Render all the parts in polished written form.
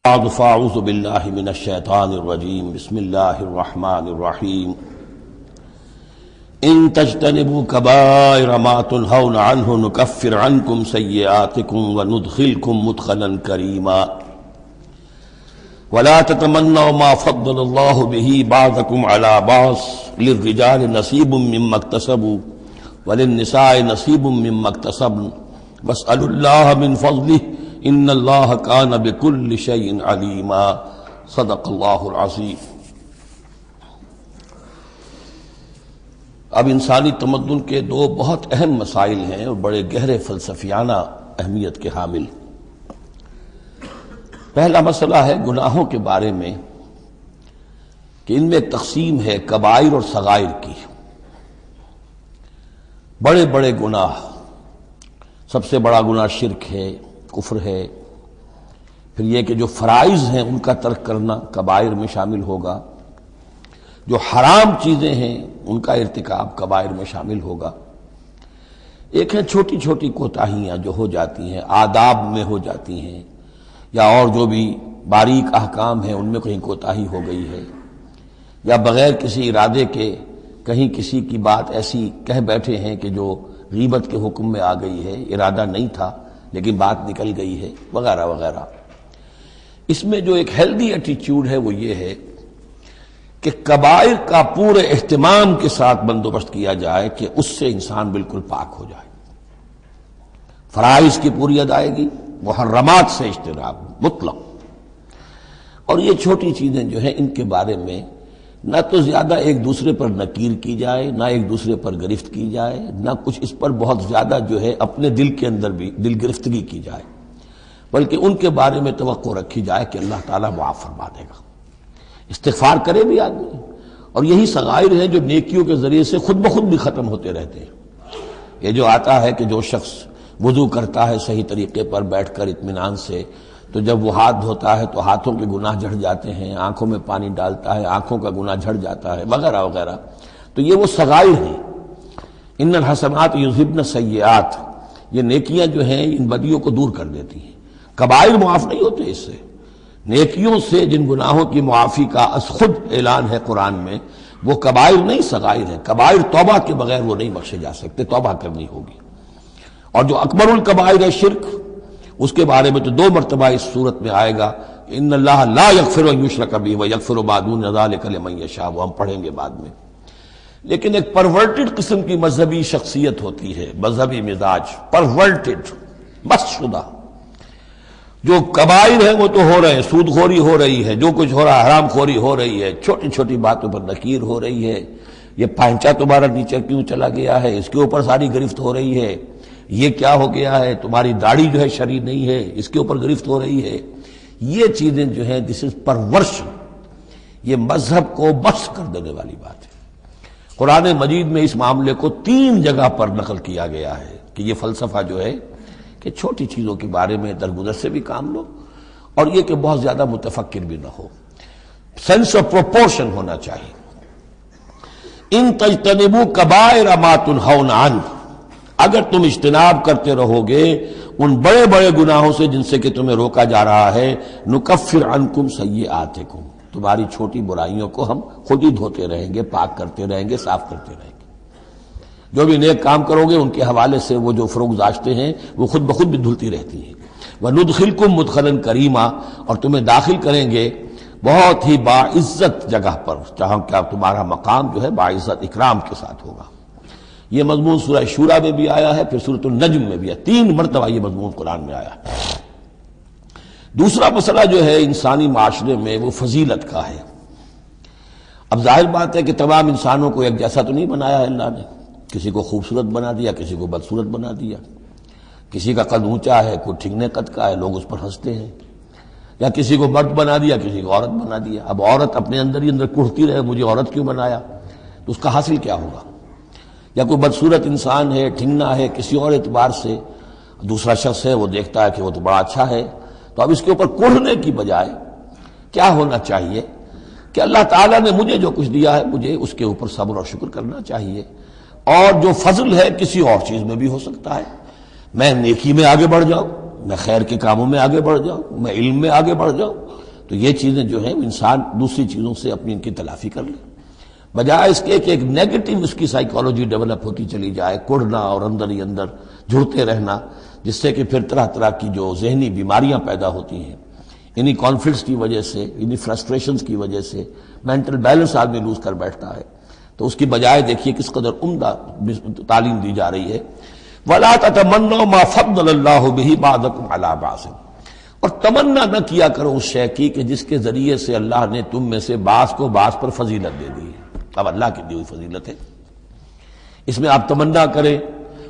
بعد فاعوذ باللہ من الشیطان الرجیم بسم اللہ الرحمن الرحیم ان تجتنبوا کبائر ما تنہون عنہ نکفر عنکم سیئاتکم وندخلکم مدخلا کریما ولا تتمنوا ما فضل اللہ به بعضکم علی بعض للرجال نصیب مما اکتسبوا وللنساء نصیب مما اکتسبن واسألوا اللہ من فضلہ ان اللہ کان بکل شیء علیما صدق اللہ العظیم۔ اب انسانی تمدن کے دو بہت اہم مسائل ہیں اور بڑے گہرے فلسفیانہ اہمیت کے حامل۔ پہلا مسئلہ ہے گناہوں کے بارے میں کہ ان میں تقسیم ہے کبائر اور صغائر کی۔ بڑے بڑے گناہ، سب سے بڑا گناہ شرک ہے، کفر ہے، پھر یہ کہ جو فرائض ہیں ان کا ترک کرنا کبائر میں شامل ہوگا، جو حرام چیزیں ہیں ان کا ارتکاب کبائر میں شامل ہوگا۔ ایک ہے چھوٹی چھوٹی کوتاہیاں جو ہو جاتی ہیں، آداب میں ہو جاتی ہیں، یا اور جو بھی باریک احکام ہیں ان میں کہیں کوتاہی ہو گئی ہے، یا بغیر کسی ارادے کے کہیں کسی کی بات ایسی کہہ بیٹھے ہیں کہ جو غیبت کے حکم میں آ گئی ہے، ارادہ نہیں تھا لیکن بات نکل گئی ہے، وغیرہ وغیرہ۔ اس میں جو ایک ہیلدی ایٹیچیوڈ ہے وہ یہ ہے کہ کبائر کا پورے اہتمام کے ساتھ بندوبست کیا جائے کہ اس سے انسان بالکل پاک ہو جائے، فرائض کی پوری ادائیگی، محرمات سے اجتناب مطلق۔ اور یہ چھوٹی چیزیں جو ہیں ان کے بارے میں نہ تو زیادہ ایک دوسرے پر نکیر کی جائے، نہ ایک دوسرے پر گرفت کی جائے، نہ کچھ اس پر بہت زیادہ جو ہے اپنے دل کے اندر بھی دل گرفتگی کی جائے، بلکہ ان کے بارے میں توقع رکھی جائے کہ اللہ تعالیٰ معاف فرما دے گا، استغفار کرے بھی آدمی۔ اور یہی صغائر ہیں جو نیکیوں کے ذریعے سے خود بخود بھی ختم ہوتے رہتے ہیں۔ یہ جو آتا ہے کہ جو شخص وضو کرتا ہے صحیح طریقے پر بیٹھ کر اطمینان سے، تو جب وہ ہاتھ دھوتا ہے تو ہاتھوں کے گناہ جھڑ جاتے ہیں، آنکھوں میں پانی ڈالتا ہے آنکھوں کا گناہ جھڑ جاتا ہے، وغیرہ وغیرہ۔ تو یہ وہ صغائر ہیں۔ ان الحسنات یذہبن السیئات، یہ نیکیاں جو ہیں ان بدیوں کو دور کر دیتی ہیں۔ کبائر معاف نہیں ہوتے اس سے۔ نیکیوں سے جن گناہوں کی معافی کا از خود اعلان ہے قرآن میں، وہ کبائر نہیں صغائر ہیں۔ کبائر توبہ کے بغیر وہ نہیں بخشے جا سکتے، توبہ کرنی ہوگی۔ اور جو اکبر الکبائر ہے شرک، اس کے بارے میں تو دو مرتبہ اس صورت میں آئے گا، ان اللہ لا یغفر ان یشرک بہ ویغفر ما دون ذلک لمن یشاء، وہ ہم پڑھیں گے بعد میں۔ لیکن ایک پرورٹڈ قسم کی مذہبی شخصیت ہوتی ہے، مذہبی مزاج، پرورٹڈ، مست شدہ۔ جو کبائر ہیں وہ تو ہو رہے ہیں، سود خوری ہو رہی ہے، جو کچھ ہو رہا ہے، حرام خوری ہو رہی ہے، چھوٹی چھوٹی باتوں پر نکیر ہو رہی ہے، یہ پائنچا تمہارا نیچے کیوں چلا گیا ہے، اس کے اوپر ساری گرفت ہو رہی ہے، یہ کیا ہو گیا ہے، تمہاری داڑھی جو ہے شرعی نہیں ہے، اس کے اوپر گرفت ہو رہی ہے۔ یہ چیزیں جو ہیں دس از پرورشن، یہ مذہب کو بس کر دینے والی بات ہے۔ قرآن مجید میں اس معاملے کو 3 جگہ پر نقل کیا گیا ہے کہ یہ فلسفہ جو ہے کہ چھوٹی چیزوں کے بارے میں درگزر سے بھی کام لو، اور یہ کہ بہت زیادہ متفکر بھی نہ ہو، سینس آف پروپورشن ہونا چاہیے۔ ان تجتنبوا کبائر ما تنہون عنہ، اگر تم اجتناب کرتے رہو گے ان بڑے بڑے گناہوں سے جن سے کہ تمہیں روکا جا رہا ہے، نکفر عنکم سیئاتکم، تمہاری چھوٹی برائیوں کو ہم خود ہی دھوتے رہیں گے، پاک کرتے رہیں گے، صاف کرتے رہیں گے۔ جو بھی نیک کام کرو گے ان کے حوالے سے وہ جو فروغ گزاشتے ہیں وہ خود بخود بھی دھلتی رہتی ہیں۔ وندخلکم مدخلا کریما، اور تمہیں داخل کریں گے بہت ہی باعزت جگہ پر، جہاں کیا تمہارا مقام جو ہے باعزت اکرام کے ساتھ ہوگا۔ یہ مضمون سورہ شورى میں بھی آیا ہے، پھر سورۃ النجم میں بھی ہے، 3 مرتبہ یہ مضمون قرآن میں آیا ہے۔ دوسرا مسئلہ جو ہے انسانی معاشرے میں وہ فضیلت کا ہے۔ اب ظاہر بات ہے کہ تمام انسانوں کو ایک جیسا تو نہیں بنایا ہے اللہ نے، کسی کو خوبصورت بنا دیا، کسی کو بدصورت بنا دیا، کسی کا قد اونچا ہے، کوئی ٹھگنے قد کا ہے، لوگ اس پر ہنستے ہیں، یا کسی کو مرد بنا دیا، کسی کو عورت بنا دیا۔ اب عورت اپنے اندر ہی اندر کڑھتی رہے مجھے عورت کیوں بنایا، تو اس کا حاصل کیا ہوگا؟ یا کوئی بدصورت انسان ہے، ٹھنگنا ہے کسی اور اعتبار سے، دوسرا شخص ہے وہ دیکھتا ہے کہ وہ تو بڑا اچھا ہے، تو اب اس کے اوپر کوڑھنے کی بجائے کیا ہونا چاہیے کہ اللہ تعالیٰ نے مجھے جو کچھ دیا ہے مجھے اس کے اوپر صبر اور شکر کرنا چاہیے، اور جو فضل ہے کسی اور چیز میں بھی ہو سکتا ہے، میں نیکی میں آگے بڑھ جاؤں، میں خیر کے کاموں میں آگے بڑھ جاؤں، میں علم میں آگے بڑھ جاؤں، تو یہ چیزیں جو ہیں انسان دوسری چیزوں سے اپنی ان کی تلافی کر لے، بجائے اس کے کہ ایک نیگیٹو اس کی سائیکالوجی ڈیولپ ہوتی چلی جائے، کڑنا اور اندر ہی اندر جھڑتے رہنا، جس سے کہ پھر طرح طرح کی جو ذہنی بیماریاں پیدا ہوتی ہیں انہی کانفلکٹس کی وجہ سے، انہی فرسٹریشنز کی وجہ سے مینٹل بیلنس آدمی لوز کر بیٹھتا ہے۔ تو اس کی بجائے دیکھیے کس قدر عمدہ تعلیم دی جا رہی ہے، وَلَا تَتَمَنَّوْا مَا فَضَّلَ اللَّهُ بِهِ بَعْضَكُمْ عَلَىٰ بَعْضٍ، اور تمنا نہ کیا کرو اس شے کی کہ جس کے ذریعے سے اللہ نے تم میں سے بعض کو بعض پر فضیلت دے دی ہے۔ اب اللہ کی دی ہوئی فضیلت ہے، اس میں آپ تمنا کریں،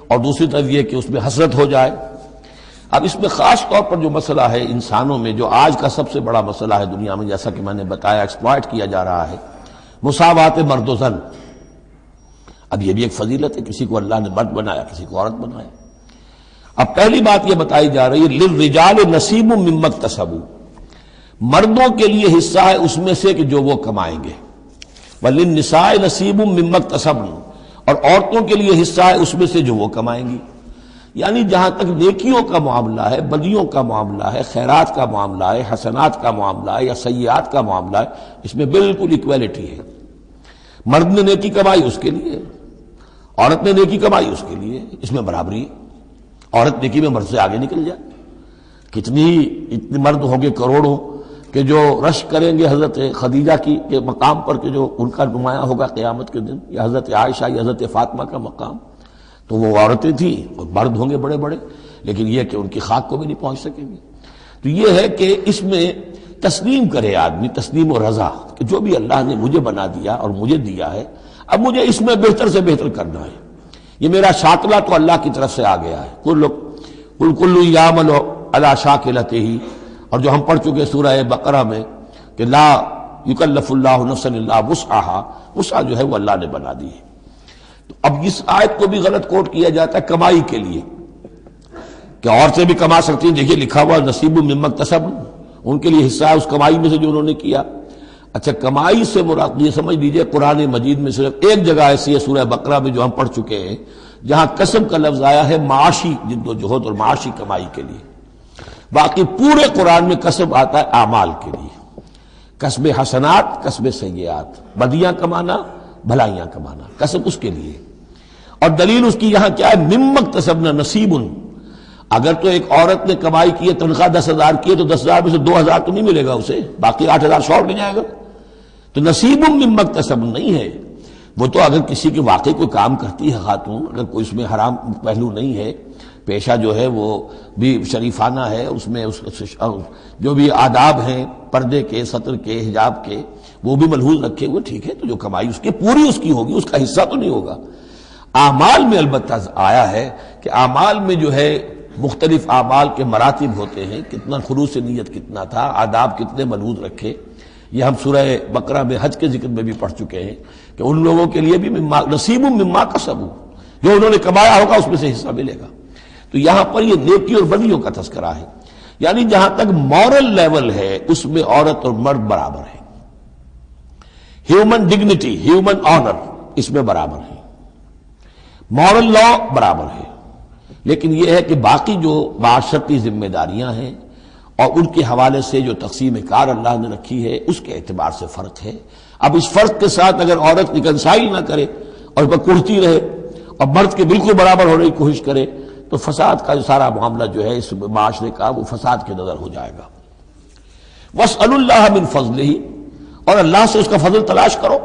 اور دوسری طرف یہ کہ اس میں حسرت ہو جائے۔ اب اس میں خاص طور پر جو مسئلہ ہے انسانوں میں، جو آج کا سب سے بڑا مسئلہ ہے دنیا میں، جیسا کہ میں نے بتایا ایکسپلائٹ کیا جا رہا ہے، مساوات مرد و زن۔ اب یہ بھی ایک فضیلت ہے، کسی کو اللہ نے مرد بنایا، کسی کو عورت بنایا۔ اب پہلی بات یہ بتائی جا رہی ہے للرجال نصیب مما اکتسبوا، مردوں کے لیے حصہ ہے اس میں سے کہ جو وہ کمائیں گے، وللنساء نصیب مما اکتسبن، اور عورتوں کے لیے حصہ ہے اس میں سے جو وہ کمائیں گی۔ یعنی جہاں تک نیکیوں کا معاملہ ہے، بدیوں کا معاملہ ہے، خیرات کا معاملہ ہے، حسنات کا معاملہ ہے یا سیئات کا معاملہ ہے، اس میں بالکل ایکویلٹی ہے۔ مرد نے نیکی کمائی اس کے لیے، عورت نے نیکی کمائی اس کے لیے، اس میں برابری ہے۔ عورت نیکی میں مرد سے آگے نکل جائے، اتنے مرد ہوں گے کروڑوں کہ جو رش کریں گے حضرت خدیجہ کی کے مقام پر کہ جو ان کا نمایاں ہوگا قیامت کے دن، یا حضرت عائشہ یا حضرت فاطمہ کا مقام، تو وہ عورتیں تھیں اور مرد ہوں گے بڑے بڑے، لیکن یہ کہ ان کی خاک کو بھی نہیں پہنچ سکیں گے۔ تو یہ ہے کہ اس میں تسلیم کرے آدمی، تسلیم و رضا کہ جو بھی اللہ نے مجھے بنا دیا اور مجھے دیا ہے، اب مجھے اس میں بہتر سے بہتر کرنا ہے۔ یہ میرا شاکلہ تو اللہ کی طرف سے آ گیا ہے، کل یعمل علی شاکلتہ، اور جو ہم پڑھ چکے سورہ بقرہ میں کہ لا یکلف اللہ نفسا الا وسعہا، وسع جو ہے وہ اللہ نے بنا دی ہے۔ تو اب اس آیت کو بھی غلط کوٹ کیا جاتا ہے کمائی کے لیے کہ عورتیں بھی کما سکتی ہیں، دیکھیے لکھا ہوا نصیب مما اکتسبن، ان کے لیے حصہ ہے اس کمائی میں سے جو انہوں نے کیا۔ اچھا، کمائی سے مراد یہ سمجھ لیجئے قرآن مجید میں صرف ایک جگہ ایسی ہے سورہ بقرہ میں جو ہم پڑھ چکے ہیں جہاں کسب کا لفظ آیا ہے معاشی جد و جہد اور معاشی کمائی کے لیے، باقی پورے قرآن میں کسب آتا ہے اعمال کے لیے، کسب حسنات، کسب سیئات، بدیاں کمانا، بھلائیاں کمانا، کسب اس کے لیے۔ اور دلیل اس کی یہاں کیا ہے، مما اکتسبنا نصیب، اگر تو ایک عورت نے کمائی کی ہے، تنخواہ 10,000 کی ہے تو 10,000 میں سے 2,000 تو نہیں ملے گا اسے، باقی 8,000 شارٹ لے جائے گا، تو نصیب مما اکتسبن نہیں ہے وہ۔ تو اگر کسی کے واقعی کوئی کام کرتی ہے خاتون، اگر کوئی اس میں حرام پہلو نہیں ہے، پیشہ جو ہے وہ بھی شریفانہ ہے، اس میں جو بھی آداب ہیں پردے کے، سطر کے، حجاب کے، وہ بھی ملحوظ رکھے ہوئے، ٹھیک ہے، تو جو کمائی اس کی پوری اس کی ہوگی، اس کا حصہ تو نہیں ہوگا۔ اعمال میں البتہ آیا ہے کہ اعمال میں جو ہے مختلف اعمال کے مراتب ہوتے ہیں، کتنا خلوص نیت کتنا تھا، آداب کتنے ملحوظ رکھے، یہ ہم سورہ بقرہ میں حج کے ذکر میں بھی پڑھ چکے ہیں کہ ان لوگوں کے لیے بھی نصیب مما کسبوا، جو انہوں نے کمایا ہوگا اس میں سے حصہ ملے گا۔ تو یہاں پر یہ نیکی اور بدیوں کا تذکرہ ہے، یعنی جہاں تک مورل لیول ہے اس میں عورت اور مرد برابر ہیں، ہیومن ڈگنیٹی، ہیومن آنر اس میں برابر ہے، مورل لا برابر ہے۔ لیکن یہ ہے کہ باقی جو معاشرتی ذمہ داریاں ہیں اور ان کے حوالے سے جو تقسیم کار اللہ نے رکھی ہے اس کے اعتبار سے فرق ہے۔ اب اس فرق کے ساتھ اگر عورت ریکنسائل نہ کرے اور اس پر کڑتی رہے اور مرد کے بالکل برابر ہونے کی کوشش کرے تو فساد کا سارا معاملہ جو ہے اس معاشرے کا وہ فساد کے نظر ہو جائے گا۔ وَاسْأَلُوا اللَّهَ مِن فَضْلِهِ، اور اللہ سے اس کا فضل تلاش کرو۔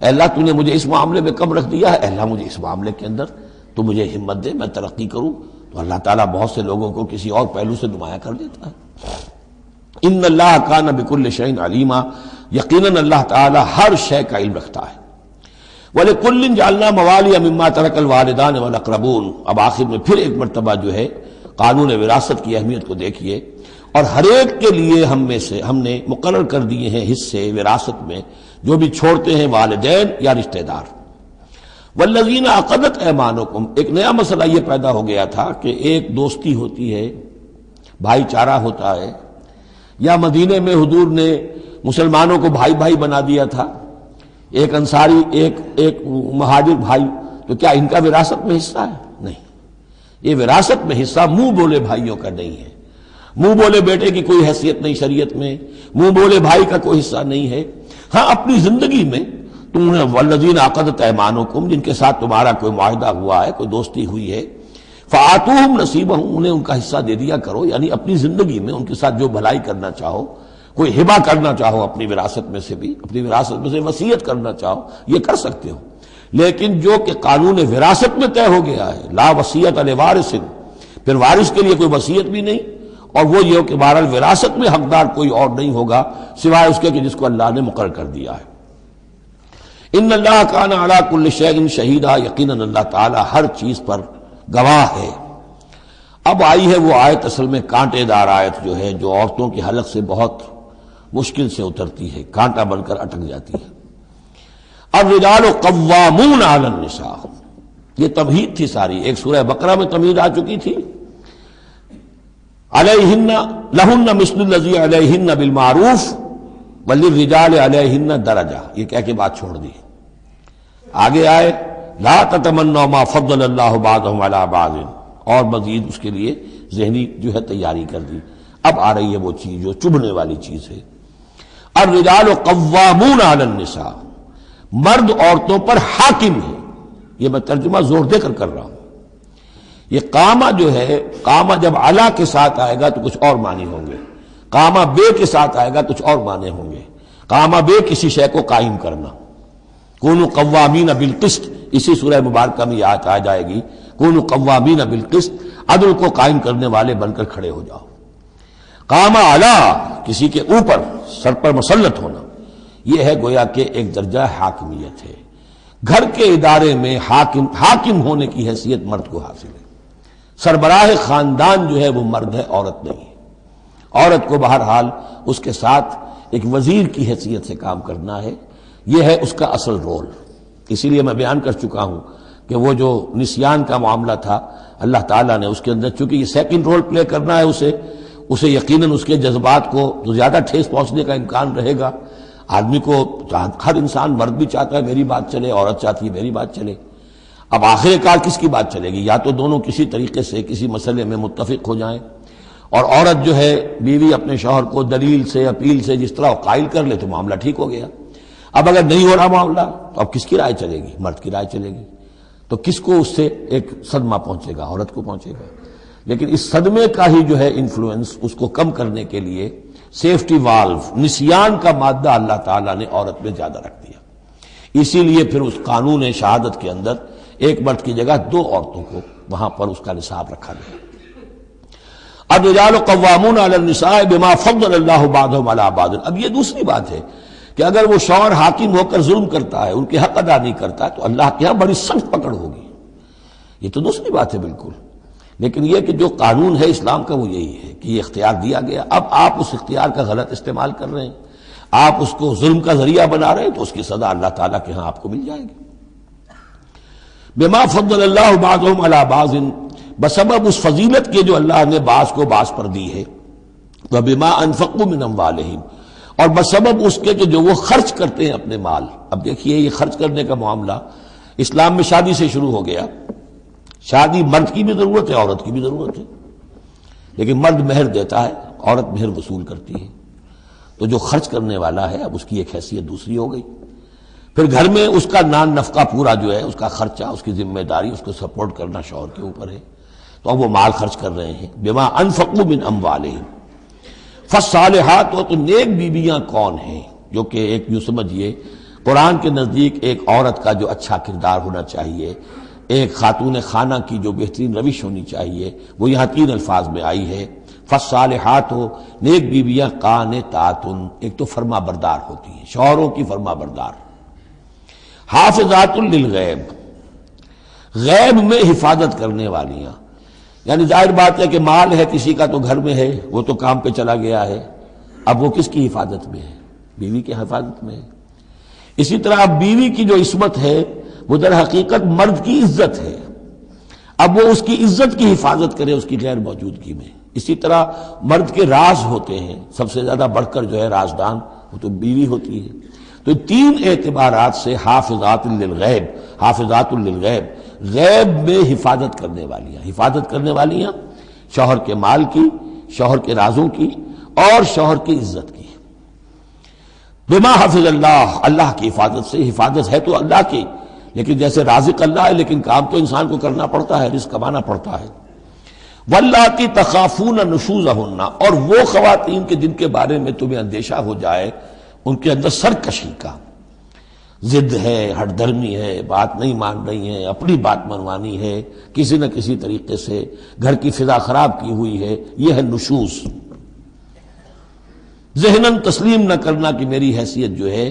اے اللہ تو نے مجھے اس معاملے میں کم رکھ دیا ہے، اے اللہ مجھے اس معاملے کے اندر تو مجھے ہمت دے، میں ترقی کروں، تو اللہ تعالیٰ بہت سے لوگوں کو کسی اور پہلو سے نمایاں کر دیتا ہے۔ ان اللہ کان بکل شیء علیما، یقیناً اللہ تعالیٰ ہر شے کا علم رکھتا ہے۔ وَلِكُلٍّ جَعَلْنَا مَوَالِيَ مِمَّا تَرَكَ الْوَالِدَانِ وَالْأَقْرَبُونَ، اب آخر میں پھر ایک مرتبہ جو ہے قانون وراثت کی اہمیت کو دیکھیے، اور ہر ایک کے لیے ہم نے مقرر کر دیے ہیں حصے وراثت میں جو بھی چھوڑتے ہیں والدین یا رشتہ دار۔ والذین عقدت ایمانکم، ایک نیا مسئلہ یہ پیدا ہو گیا تھا کہ ایک دوستی ہوتی ہے، بھائی چارہ ہوتا ہے، یا مدینے میں حضور نے مسلمانوں کو بھائی بھائی بنا دیا تھا، ایک انصاری ایک مہاجر بھائی، تو کیا ان کا وراثت میں حصہ ہے؟ نہیں، یہ وراثت میں حصہ منہ بولے بھائیوں کا نہیں ہے۔ منہ بولے بیٹے کی کوئی حیثیت نہیں شریعت میں، منہ بولے بھائی کا کوئی حصہ نہیں ہے۔ ہاں اپنی زندگی میں تم نے والذین عقدت ایمانکم، جن کے ساتھ تمہارا کوئی معاہدہ ہوا ہے، کوئی دوستی ہوئی ہے، فآتوہم نصیبہم، انہیں ان کا حصہ دے دیا کرو، یعنی اپنی زندگی میں ان کے ساتھ جو بھلائی کرنا چاہو، کوئی ہبہ کرنا چاہو اپنی وراثت میں سے بھی، اپنی وراثت میں سے وصیت کرنا چاہو، یہ کر سکتے ہو۔ لیکن جو کہ قانون وراثت میں طے ہو گیا ہے، لا وصیت لوارث، پھر وارث کے لیے کوئی وصیت بھی نہیں، اور وہ یہ کہ بہرحال وراثت میں حقدار کوئی اور نہیں ہوگا سوائے اس کے کہ جس کو اللہ نے مقرر کر دیا ہے۔ ان اللہ کان علی کل شیء شہیدا، یقیناً اللہ تعالی ہر چیز پر گواہ ہے۔ اب آئی ہے وہ آیت اصل میں کانٹے دار آیت جو ہے، جو عورتوں کی حلق سے بہت مشکل سے اترتی ہے، کانٹا بن کر اٹک جاتی ہے۔ الرجال قوامون علی النساء، یہ تمہید تھی ساری، ایک سورہ بقرہ میں تمہید آ چکی تھی، علیہن لہن مثل الذی علیہن بالمعروف وللرجال علیہن درجہ، یہ کہہ کے بات چھوڑ دی۔ آگے آئے لا تتمنوا ما فضل اللہ بعضهم علی بعض، اور مزید اس کے لیے ذہنی جو ہے تیاری کر دی۔ اب آ رہی ہے وہ چیز جو چبھنے والی چیز ہے۔ الرجال قوامون علی النساء، مرد عورتوں پر حاکم ہے۔ یہ میں ترجمہ زور دے کر رہا ہوں۔ یہ قامہ جو ہے، قامہ جب علا کے ساتھ آئے گا تو کچھ اور معنی ہوں گے، قامہ بے کے ساتھ آئے گا کچھ اور معنی ہوں گے۔ قامہ بے کسی شے کو قائم کرنا، کونوا قوامین بالقسط، اسی سورہ مبارکہ میں یہ آیت آ جائے گی، کونوا قوامین بالقسط، عدل کو قائم کرنے والے بن کر کھڑے ہو جاؤ۔ قامہ علا، کسی کے اوپر سر پر مسلط ہونا، یہ ہے گویا کہ ایک درجہ حاکمیت ہے۔ گھر کے ادارے میں حاکم ہونے کی حیثیت مرد کو حاصل ہے۔ سربراہ خاندان جو ہے وہ مرد ہے، عورت نہیں ہے۔ عورت کو بہرحال اس کے ساتھ ایک وزیر کی حیثیت سے کام کرنا ہے، یہ ہے اس کا اصل رول۔ اسی لیے میں بیان کر چکا ہوں کہ وہ جو نسیان کا معاملہ تھا، اللہ تعالیٰ نے اس کے اندر، چونکہ یہ سیکنڈ رول پلے کرنا ہے اسے یقیناً اس کے جذبات کو تو زیادہ ٹھیس پہنچنے کا امکان رہے گا۔ آدمی کو، ہر انسان، مرد بھی چاہتا ہے میری بات چلے، عورت چاہتی ہے میری بات چلے۔ اب آخر کار کس کی بات چلے گی؟ یا تو دونوں کسی طریقے سے کسی مسئلے میں متفق ہو جائیں، اور عورت جو ہے بیوی اپنے شوہر کو دلیل سے، اپیل سے جس طرح قائل کر لے تو معاملہ ٹھیک ہو گیا۔ اب اگر نہیں ہو رہا معاملہ تو اب کس کی رائے چلے گی؟ مرد کی رائے چلے گی۔ تو کس کو اس سے ایک صدمہ پہنچے گا؟ عورت کو پہنچے گا۔ لیکن اس صدمے کا ہی جو ہے انفلوئنس، اس کو کم کرنے کے لیے سیفٹی والو، نسیان کا مادہ اللہ تعالیٰ نے عورت میں زیادہ رکھ دیا۔ اسی لیے پھر اس قانون شہادت کے اندر ایک مرد کی جگہ 2 عورتوں کو وہاں پر اس کا نصاب رکھا گیا۔ الرجال قوامون علی النساء بما فضل اللہ بعضهم علی بعض۔ اب یہ دوسری بات ہے کہ اگر وہ شوہر حاکم ہو کر ظلم کرتا ہے، ان کے حق ادا نہیں کرتا، تو اللہ کے ہاں بڑی سخت پکڑ ہوگی۔ یہ تو دوسری بات ہے بالکل۔ لیکن یہ کہ جو قانون ہے اسلام کا وہ یہی ہے کہ یہ اختیار دیا گیا، اب آپ اس اختیار کا غلط استعمال کر رہے ہیں، آپ اس کو ظلم کا ذریعہ بنا رہے ہیں، تو اس کی سزا اللہ تعالیٰ کے ہاں آپ کو مل جائے گی۔ بما فضل اللہ بعضهم علی بعض، بسبب اس فضیلت کے جو اللہ نے بعض کو بعض پر دی ہے، وبما انفقوا من اموالہم، اور بسبب اس کے کہ جو وہ خرچ کرتے ہیں اپنے مال۔ اب دیکھیے یہ خرچ کرنے کا معاملہ اسلام میں شادی سے شروع ہو گیا۔ شادی مرد کی بھی ضرورت ہے، عورت کی بھی ضرورت ہے، لیکن مرد مہر دیتا ہے، عورت مہر وصول کرتی ہے۔ تو جو خرچ کرنے والا ہے اب اس کی ایک حیثیت دوسری ہو گئی۔ پھر گھر میں اس کا نان نفقہ پورا جو ہے، اس کا خرچہ، اس کی ذمہ داری، اس کو سپورٹ کرنا شوہر کے اوپر ہے، تو اب وہ مال خرچ کر رہے ہیں۔ بما انفقوا من اموالہم، فالصالحات، تو نیک بیویاں کون ہیں؟ جو کہ ایک یوں سمجھیے قرآن کے نزدیک ایک عورت کا جو اچھا کردار ہونا چاہیے، ایک خاتون خانہ کی جو بہترین روش ہونی چاہیے، وہ یہاں 3 الفاظ میں آئی ہے۔ فالصالحات، نیک بیویاں قانتات، ایک تو فرما بردار ہوتی ہیں، شوہروں کی فرما بردار۔ حافظات للغیب، غیب میں حفاظت کرنے والیاں، یعنی ظاہر بات ہے کہ مال ہے کسی کا تو گھر میں ہے، وہ تو کام پہ چلا گیا ہے، اب وہ کس کی حفاظت میں ہے؟ بیوی کی حفاظت میں ہے۔ اسی طرح اب بیوی کی جو عصمت ہے وہ در حقیقت مرد کی عزت ہے، اب وہ اس کی عزت کی حفاظت کرے اس کی غیر موجودگی میں۔ اسی طرح مرد کے راز ہوتے ہیں، سب سے زیادہ بڑھ کر جو ہے رازدان وہ تو بیوی ہوتی ہے۔ تو 3 اعتبارات سے حافظات للغیب، حافظات للغیب، غیب میں حفاظت کرنے والیاں، حفاظت کرنے والیاں شوہر کے مال کی، شوہر کے رازوں کی اور شوہر کی عزت کی۔ بما حفظ اللہ، اللہ کی حفاظت سے، حفاظت ہے تو اللہ کی، لیکن جیسے رازق اللہ ہے لیکن کام تو انسان کو کرنا پڑتا ہے، رزق کمانا پڑتا ہے۔ واللاتی تخافون نشوزہن، اور وہ خواتین کے جن کے بارے میں تمہیں اندیشہ ہو جائے ان کے اندر سرکشی کا، ضد ہے، ہٹ دھرمی ہے، بات نہیں مان رہی ہیں، اپنی بات منوانی ہے، کسی نہ کسی طریقے سے گھر کی فضا خراب کی ہوئی ہے، یہ ہے نشوز۔ ذہناً تسلیم نہ کرنا کہ میری حیثیت جو ہے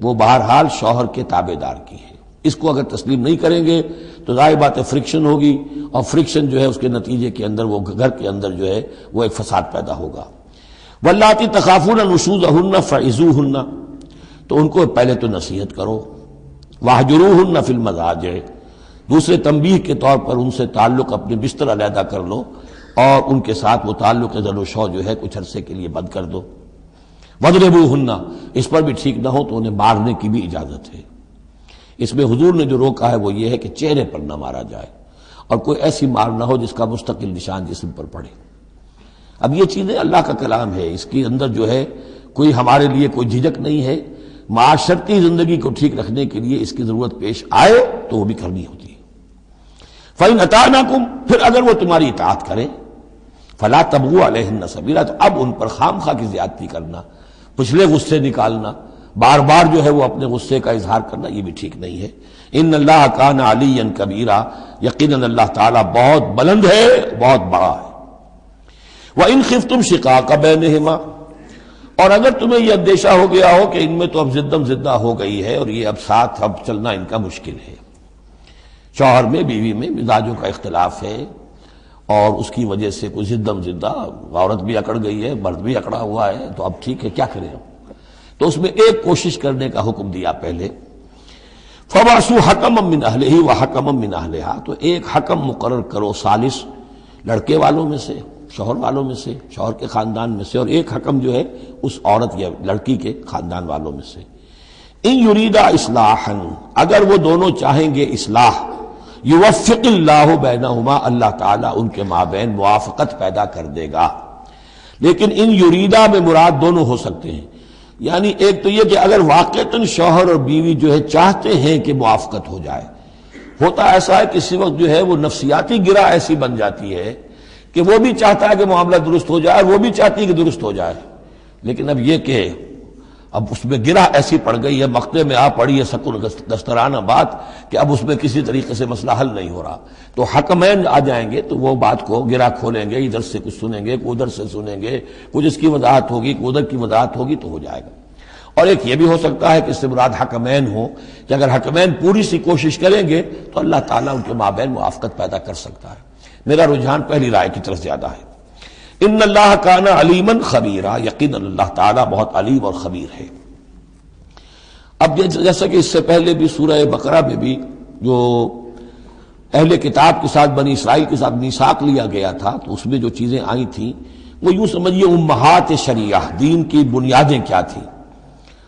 وہ بہرحال شوہر کے تابع دار کی ہے، اس کو اگر تسلیم نہیں کریں گے تو ظاہر بات ہے فرکشن ہوگی، اور فرکشن جو ہے اس کے نتیجے کے اندر وہ گھر کے اندر جو ہے وہ ایک فساد پیدا ہوگا۔ واللاتی تخافون نشوزہن فعظوہن، تو ان کو پہلے تو نصیحت کرو، واہجروہن فی المضاجع، دوسرے تنبیہ کے طور پر ان سے تعلق اپنے بستر علیحدہ کر لو، اور ان کے ساتھ وہ تعلق زن و شو جو ہے کچھ عرصے کے لیے بند کر دو۔ وَاضْرِبُوهُنَّ، اس پر بھی ٹھیک نہ ہو تو انہیں مارنے کی بھی اجازت ہے۔ اس میں حضور نے جو روکا ہے وہ یہ ہے کہ چہرے پر نہ مارا جائے، اور کوئی ایسی مار نہ ہو جس کا مستقل نشان جسم پر پڑے۔ اب یہ چیزیں اللہ کا کلام ہے، اس کے اندر جو ہے کوئی ہمارے لیے کوئی جھجک نہیں ہے، معاشرتی زندگی کو ٹھیک رکھنے کے لیے اس کی ضرورت پیش آئے تو وہ بھی کرنی ہوتی ہے۔ فَإِنْ أَطَعْنَكُمْ، پھر اگر وہ تمہاری اطاعت کریں، فَلَا تَبْغُوا عَلَيْهِنَّ سَبِيلًا، تو اب ان پر خام خواہ کی زیادتی کرنا، پچھلے غصے نکالنا، بار بار جو ہے وہ اپنے غصے کا اظہار کرنا، یہ بھی ٹھیک نہیں ہے۔ ان اللہ کان علیٰ کبیرا، یقیناً اللہ تعالیٰ بہت بلند ہے، بہت بڑا ہے۔ وَإِنْ خِفْتُمْ شِقَاقَ بَيْنِهِمَا، اور اگر تمہیں یہ اندیشہ ہو گیا ہو کہ ان میں تو اب زدم زدہ ہو گئی ہے اور یہ اب ساتھ اب چلنا ان کا مشکل ہے، شوہر میں بیوی میں مزاجوں کا اختلاف ہے اور اس کی وجہ سے کوئی زدم زدہ، عورت بھی اکڑ گئی ہے، مرد بھی اکڑا ہوا ہے، تو اب ٹھیک ہے کیا کریں ہم؟ تو اس میں ایک کوشش کرنے کا حکم دیا پہلے، فَبَعْثُوا حَكَمًا مِّنْ أَهْلِهِ وَحَكَمًا مِّنْ أَهْلِهَا، تو ایک حکم مقرر کرو ثالث، لڑکے والوں میں سے، شوہر والوں میں سے، شوہر کے خاندان میں سے، اور ایک حکم جو ہے اس عورت یا لڑکی کے خاندان والوں میں سے۔ ان یریدا اصلاحا، اگر وہ دونوں چاہیں گے اصلاح، یوفق اللہ بینہما، اللہ تعالیٰ ان کے مابین موافقت پیدا کر دے گا۔ لیکن ان یریدا میں مراد دونوں ہو سکتے ہیں، یعنی ایک تو یہ کہ اگر واقعتاً شوہر اور بیوی جو ہے چاہتے ہیں کہ موافقت ہو جائے، ہوتا ایسا ہے کسی وقت جو ہے وہ نفسیاتی گرہ ایسی بن جاتی ہے کہ وہ بھی چاہتا ہے کہ معاملہ درست ہو جائے اور وہ بھی چاہتی ہے کہ درست ہو جائے، لیکن اب یہ کہ اب اس میں گرہ ایسی پڑ گئی ہے، مقطع میں آ پڑی ہے سکون دسترانہ بات کہ اب اس میں کسی طریقے سے مسئلہ حل نہیں ہو رہا، تو حکمین آ جائیں گے تو وہ بات کو گرہ کھولیں گے، ادھر سے کچھ سنیں گے، ادھر سے سنیں گے، کچھ اس کی وضاحت ہوگی، ادھر کی وضاحت ہوگی تو ہو جائے گا۔ اور ایک یہ بھی ہو سکتا ہے کہ اس سے مراد حکمین ہو، کہ اگر حکمین پوری سی کوشش کریں گے تو اللہ تعالیٰ ان کے مابین موافقت پیدا کر سکتا ہے۔ میرا رجحان پہلی رائے کی طرف زیادہ ہے۔ ان اللہ کان علیما خبیرا، یقیناً اللہ تعالیٰ بہت علیم اور خبیر ہے۔ اب جیسا کہ اس سے پہلے بھی سورہ بقرہ میں بھی جو اہل کتاب کے ساتھ بنی اسرائیل کے ساتھ میثاق لیا گیا تھا، تو اس میں جو چیزیں آئی تھیں وہ یوں سمجھیے امہات شریعہ، دین کی بنیادیں کیا تھیں۔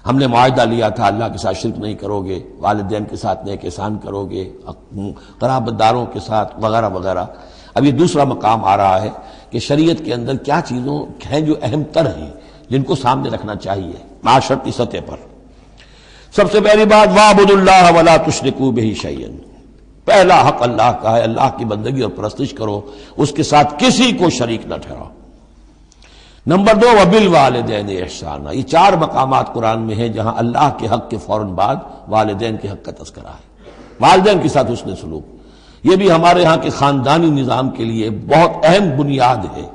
ہم نے معاہدہ لیا تھا اللہ کے ساتھ شرک نہیں کرو گے، والدین کے ساتھ نیک احسان کرو گے، قرابت داروں کے ساتھ وغیرہ وغیرہ۔ اب یہ دوسرا مقام آ رہا ہے کہ شریعت کے اندر کیا چیزوں ہیں جو اہم تر ہیں، جن کو سامنے رکھنا چاہیے معاشرتی سطح پر۔ سب سے پہلی بات وَاعْبُدُوا اللَّهَ وَلَا تُشْرِكُوا بِهِ شَيْئًا، پہلا حق اللہ کا ہے، اللہ کی بندگی اور پرستش کرو، اس کے ساتھ کسی کو شریک نہ ٹھہراؤ۔ نمبر 2 وَبِالْوَالِدَيْنِ إِحْسَانًا، یہ 4 مقامات قرآن میں ہیں جہاں اللہ کے حق کے فوراً بعد والدین کے حق کا تذکرہ ہے۔ والدین کے ساتھ حسن سلوک، یہ بھی ہمارے ہاں کے خاندانی نظام کے لیے بہت اہم بنیاد ہے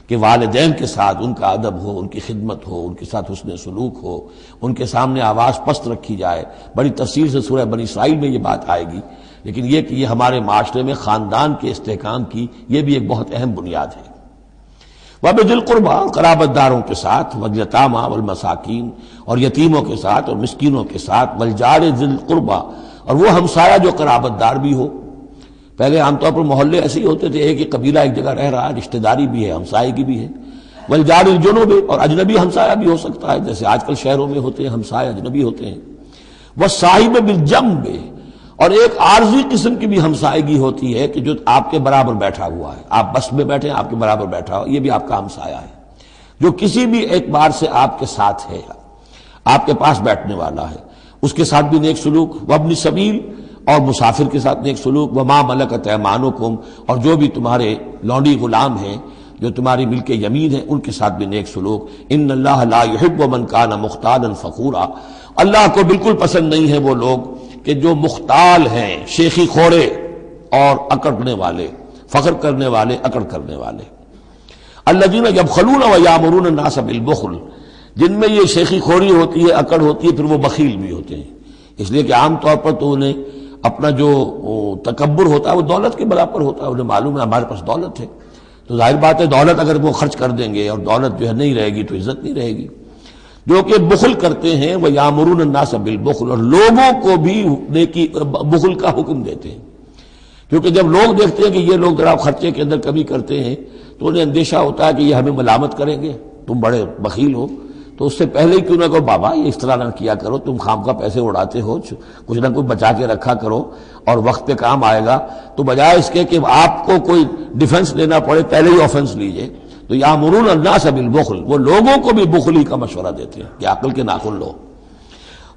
کہ والدین کے ساتھ ان کا ادب ہو، ان کی خدمت ہو، ان کے ساتھ حسن سلوک ہو، ان کے سامنے آواز پست رکھی جائے۔ بڑی تفصیل سے سورہ بنی اسرائیل میں یہ بات آئے گی، لیکن یہ کہ یہ ہمارے معاشرے میں خاندان کے استحکام کی یہ بھی ایک بہت اہم بنیاد ہے۔ وَبِذِي الْقُرْبَىٰ، قرابت داروں کے ساتھ، وَالْيَتَامَىٰ وَالْمَسَاكِينِ، اور یتیموں کے ساتھ اور مسکینوں کے ساتھ، وَالْجَارِ ذِي الْقُرْبَىٰ، اور وہ ہمسایہ جو قرابت دار بھی ہو۔ پہلے عام طور پر محلے ایسے ہی ہوتے تھے، ایک ہی قبیلہ ایک جگہ رہ رہا ہے، رشتہ داری بھی ہے، ہمسائے کی بھی ہے۔ وَالْجَارِ الْجُنُبِ، اور اجنبی ہمسایہ بھی ہو سکتا ہے، جیسے آج کل شہروں میں ہوتے ہیں ہمسائے اجنبی ہوتے ہیں۔ وَالصَّاحِبِ بِالْجَنبِ، اور ایک عارضی قسم کی بھی ہمسائیگی ہوتی ہے کہ جو آپ کے برابر بیٹھا ہوا ہے، آپ بس میں بیٹھے ہیں، آپ کے برابر بیٹھا ہو، یہ بھی آپ کا ہمسایہ ہے، جو کسی بھی اعتبار سے آپ کے ساتھ ہے، آپ کے پاس بیٹھنے والا ہے، اس کے ساتھ بھی نیک سلوک، وابن سبیل، اور مسافر کے ساتھ نیک سلوک، وما ملکت ایمانکم، اور جو بھی تمہارے لونڈی غلام ہیں جو تمہاری ملک یمین ہے ان کے ساتھ بھی نیک سلوک۔ ان اللہ لا یحب من کان مختالا فخورا، اللہ کو بالکل پسند نہیں ہے وہ لوگ کہ جو مختال ہیں، شیخی خوڑے اور اکڑنے والے، فخر کرنے والے، اکڑ کرنے والے۔ الذین یبخلون ویامرون الناس بالبخل، جن میں یہ شیخی خوری ہوتی ہے، اکڑ ہوتی ہے، پھر وہ بخیل بھی ہوتے ہیں، اس لیے کہ عام طور پر تو انہیں اپنا جو تکبر ہوتا ہے وہ دولت کے برابر ہوتا ہے، انہیں معلوم ہے ہمارے پاس دولت ہے، تو ظاہر بات ہے دولت اگر وہ خرچ کر دیں گے اور دولت جو ہے نہیں رہے گی تو عزت نہیں رہے گی۔ جو کہ بخل کرتے ہیں وہ یامرون الناس بالبخل، اور لوگوں کو بھی نیکی بخل کا حکم دیتے ہیں، کیونکہ جب لوگ دیکھتے ہیں کہ یہ لوگ ذرا خرچے کے اندر کمی کرتے ہیں تو انہیں اندیشہ ہوتا ہے کہ یہ ہمیں ملامت کریں گے، تم بڑے بخیل ہو، تو اس سے پہلے ہی کیوں نہ کہو بابا یہ اس طرح نہ کیا کرو، تم خام کا پیسے اڑاتے ہو، کچھ نہ کچھ بچا کے رکھا کرو اور وقت پہ کام آئے گا، تو بجائے اس کے کہ آپ کو کوئی ڈیفنس لینا پڑے پہلے ہی آفنس لیجئے۔ تو یامرون الناس بالبخل، وہ لوگوں کو بھی بخلی کا مشورہ دیتے ہیں کہ عقل کے ناخن لو۔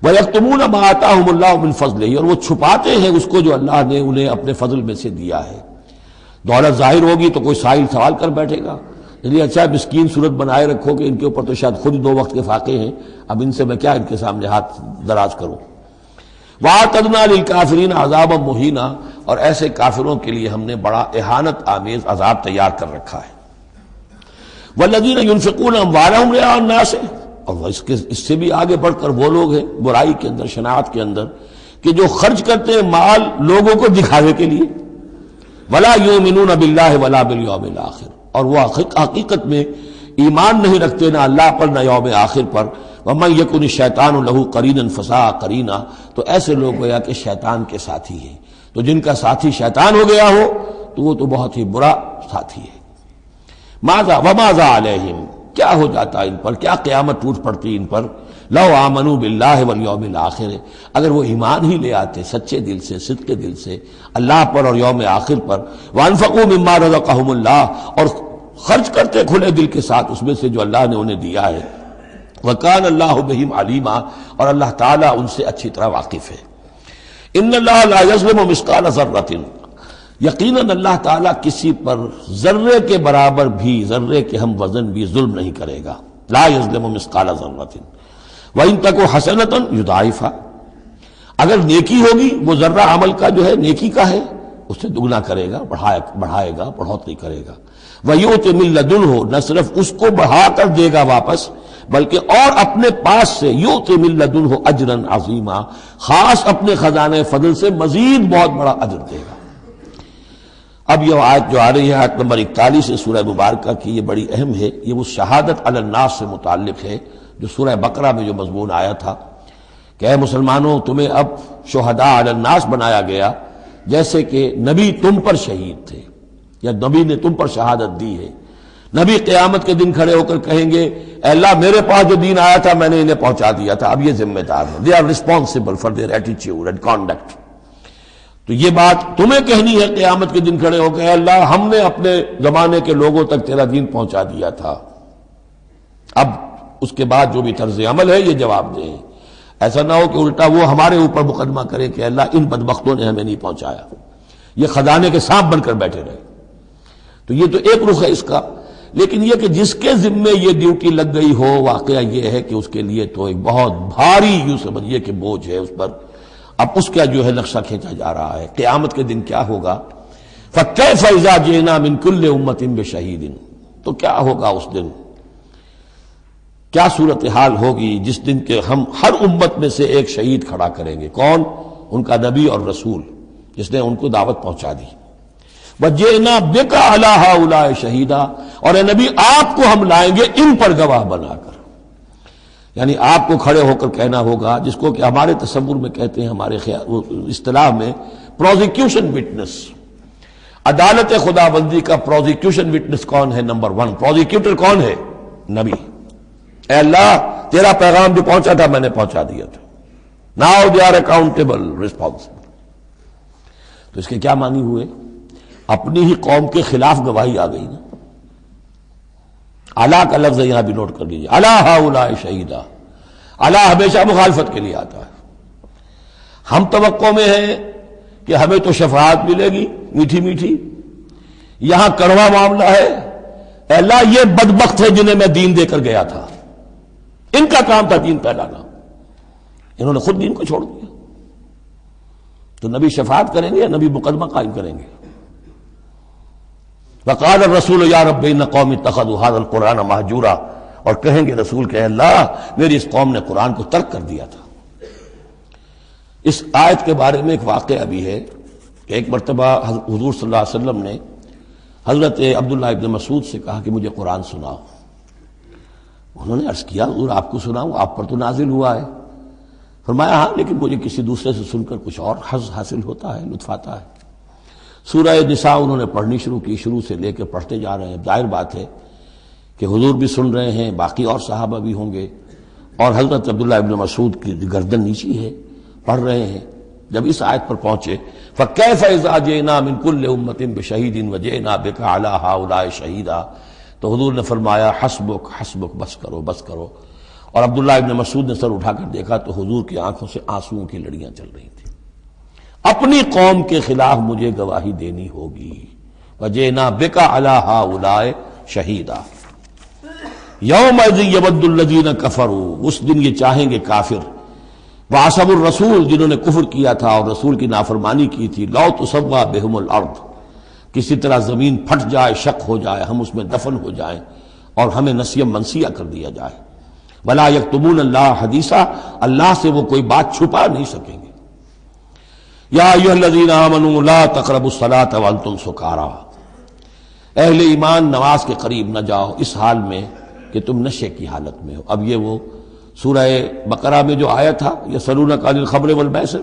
وَيَكْتُمُونَ مَا آتَاهُمُ اللَّهُ مِنْ فَضْلِهِ، اور وہ چھپاتے ہیں اس کو جو اللہ نے انہیں اپنے فضل میں سے دیا ہے۔ دولت ظاہر ہوگی تو کوئی سائل سوال کر بیٹھے گا، یعنی اچھا مسکین صورت بنائے رکھو کہ ان کے اوپر تو شاید خود 2 وقت کے فاقے ہیں، اب ان سے میں کیا ان کے سامنے ہاتھ دراز کروں۔ وَأَعْتَدْنَا لِلْكَافِرِينَ عَذَابًا مُهِينًا، اور ایسے کافروں کے لیے ہم نے بڑا اہانت آمیز عذاب تیار کر رکھا ہے۔ وَالَّذِينَ يُنْفِقُونَ أَمْوَالَهُمْ رِئَاءَ النَّاسِ، اور اس سے بھی آگے بڑھ کر وہ لوگ ہیں برائی کے اندر، شناعت کے اندر، کہ جو خرچ کرتے ہیں مال لوگوں کو دکھاوے کے لیے۔ وَلَا يُؤْمِنُونَ بِاللَّهِ وَلَا بِالْيَوْمِ الْآخِرِ، اور وہ حقیقت میں ایمان نہیں رکھتے نہ اللہ پر نہ یوم آخر پر۔ وَمَن يَكُنِ الشَّيْطَانُ لَهُ قَرِينًا فَسَاءَ قَرِينًا، تو ایسے لوگ گویا کہ شیطان کے ساتھی ہیں، تو جن کا ساتھی شیطان ہو گیا ہو تو وہ تو بہت ہی برا ساتھی ہے۔ وَمَاذَا عَلَيْهِمْ، کیا ہو جاتا ان پر، کیا قیامت ٹوٹ پڑتی ان پر، لَوْ آمَنُوا بِاللَّهِ وَالْيَوْمِ الْآخِرِ، اگر وہ ایمان ہی لے آتے سچے دل سے، صدق دل سے اللہ پر اور یوم آخر پر۔ وَأَنفَقُوا مِمَّا رَزَقَهُمُ اللَّهُ، اور خرچ کرتے کھلے دل کے ساتھ اس میں سے جو اللہ نے انہیں دیا ہے۔ وَكَانَ اللَّهُ بِهِمْ عَلِيمًا، اور اللہ تعالیٰ ان سے اچھی طرح واقف ہے۔ إِنَّ اللَّهَ لَا يَظْلِمُ مِثْقَالَ ذَرَّةٍ، یقیناً اللہ تعالیٰ کسی پر ذرے کے برابر بھی، ذرے کے ہم وزن بھی ظلم نہیں کرے گا۔ لا یظلم مثقال ذرۃ وإن تک حسنۃ یضاعفھا، اگر نیکی ہوگی وہ ذرہ عمل کا جو ہے نیکی کا ہے اسے دگنا کرے گا، بڑھائے گا، بڑھوتری کرے گا۔ وَيُؤْتِ مِن لَّدُنْهُ، نہ صرف اس کو بڑھا کر دے گا واپس بلکہ اور اپنے پاس سے، یؤتِ مِن لَّدُنْهُ أَجْرًا عَظِیمًا، خاص اپنے خزانے فضل سے مزید بہت بڑا اجر دے گا۔ اب یہ آیت جو آ رہی ہے آیت نمبر 41 سے سورہ مبارکہ کی، یہ بڑی اہم ہے، یہ وہ شہادت علی الناس سے متعلق ہے جو سورہ بقرہ میں جو مضمون آیا تھا کہ اے مسلمانوں تمہیں اب شہداء علی الناس بنایا گیا، جیسے کہ نبی تم پر شہید تھے یا نبی نے تم پر شہادت دی ہے۔ نبی قیامت کے دن کھڑے ہو کر کہیں گے اے اللہ میرے پاس جو دین آیا تھا میں نے انہیں پہنچا دیا تھا، اب یہ ذمہ دار ہیں، they are responsible for their attitude and conduct. تو یہ بات تمہیں کہنی ہے قیامت کے دن کھڑے ہو کے، اے اللہ ہم نے اپنے زمانے کے لوگوں تک تیرا دین پہنچا دیا تھا، اب اس کے بعد جو بھی طرز عمل ہے یہ جواب دیں۔ ایسا نہ ہو کہ الٹا وہ ہمارے اوپر مقدمہ کرے کہ اللہ ان بدبختوں نے ہمیں نہیں پہنچایا، یہ خزانے کے سانپ بن کر بیٹھے رہے۔ تو یہ تو ایک رخ ہے اس کا، لیکن یہ کہ جس کے ذمے یہ ڈیوٹی لگ گئی ہو، واقعہ یہ ہے کہ اس کے لیے تو ایک بہت بھاری یوں سمجھیے کہ بوجھ ہے اس پر۔ اب اس کا جو ہے نقشہ کھینچا جا رہا ہے قیامت کے دن کیا ہوگا۔ فَكَيْفَ إِذَا جِئْنَا مِن كُلِّ أُمَّةٍ بِشَهِيدٍ، تو کیا ہوگا اس دن، کیا صورتحال ہوگی جس دن کے ہم ہر امت میں سے ایک شہید کھڑا کریں گے۔ کون؟ ان کا نبی اور رسول جس نے ان کو دعوت پہنچا دی۔ وَجِئْنَا بِكَ عَلَىٰ هَٰؤُلَاءِ شَهِيدًا، اور اے نبی آپ کو ہم لائیں گے ان پر گواہ بنا کر، یعنی آپ کو کھڑے ہو کر کہنا ہوگا، جس کو کہ ہمارے تصور میں کہتے ہیں، ہمارے اصطلاح میں پروزیکیوشن وٹنس۔ عدالت خدا بندی کا پروزیکیوشن وٹنس کون ہے؟ نمبر 1 پروزیکیوٹر کون ہے؟ نبی۔ اے اللہ تیرا پیغام جو پہنچا تھا میں نے پہنچا دیا تھا، now they are accountable responsible. تو اس کے کیا معنی ہوئے؟ اپنی ہی قوم کے خلاف گواہی آ گئی نا. الا کا لفظ یہاں بھی نوٹ کر لیجیے، الا ہؤلاء شہیدا. الا ہمیشہ مخالفت کے لیے آتا ہے. ہم توقع میں ہیں کہ ہمیں تو شفاعت ملے گی میٹھی میٹھی، یہاں کڑوا معاملہ ہے. اے اللہ یہ بدبخت ہے جنہیں میں دین دے کر گیا تھا، ان کا کام تھا دین پھیلانا، انہوں نے خود دین کو چھوڑ دیا. تو نبی شفاعت کریں گے یا نبی مقدمہ قائم کریں گے؟ وقال الرسول یا رب ان قوم اتخذوا هذا القرآن مہجورا، اور کہیں گے رسول کہ اللہ میری اس قوم نے قرآن کو ترک کر دیا تھا. اس آیت کے بارے میں ایک واقعہ بھی ہے کہ ایک مرتبہ حضور صلی اللہ علیہ وسلم نے حضرت عبداللہ ابن مسعود سے کہا کہ مجھے قرآن سناؤ. انہوں نے عرض کیا حضور آپ کو سناؤں؟ آپ پر تو نازل ہوا ہے. فرمایا ہاں لیکن مجھے کسی دوسرے سے سن کر کچھ اور حظ حاصل ہوتا ہے، لطف آتا ہے. سورہ نساء انہوں نے پڑھنی شروع کی، شروع سے لے کے پڑھتے جا رہے ہیں. ظاہر بات ہے کہ حضور بھی سن رہے ہیں، باقی اور صحابہ بھی ہوں گے، اور حضرت عبداللہ ابن مسعود کی گردن نیچی ہے، پڑھ رہے ہیں. جب اس آیت پر پہنچے فَكَيْفَ إِذَا جِئْنَا مِن كُلِّ أُمَّةٍ بِشَهِيدٍ وَجِئْنَا بِكَ عَلَىٰ هَٰؤُلَاءِ شَهِيدًا. تو حضور نے فرمایا حسبک حسبک، بس کرو بس کرو. اور عبداللہ ابن مسعود نے سر اٹھا کر دیکھا تو حضور کی آنکھوں سے آنسوؤں کی لڑیاں چل رہی تھیں. اپنی قوم کے خلاف مجھے گواہی دینی ہوگی. وَجِئْنَا بِكَ عَلَىٰ هَٰؤُلَاءِ شَهِيدًا. يَوْمَئِذٍ يَوَدُّ الَّذِينَ كَفَرُوا، اس دن یہ چاہیں گے کافر، وَعَصَوُا الرَّسُولَ، جنہوں نے کفر کیا تھا اور رسول کی نافرمانی کی تھی، لَوْ تُسَوَّىٰ بِهُمُ الْأَرْضُ، کسی طرح زمین پھٹ جائے، شق ہو جائے، ہم اس میں دفن ہو جائیں اور ہمیں نسیہ منسیہ کر دیا جائے. وَلَا يَكْتُمُونَ اللَّهَ حَدِيثًا، اللہ سے وہ کوئی بات چھپا نہیں سکیں گے. یا ایھا الذین آمنوا لا تقربوا الصلاۃ وانتم سکارى، اہل ایمان نماز کے قریب نہ جاؤ اس حال میں کہ تم نشے کی حالت میں ہو. اب یہ وہ سورہ بقرہ میں جو آیا تھا یسألونک عن الخمر والمیسر،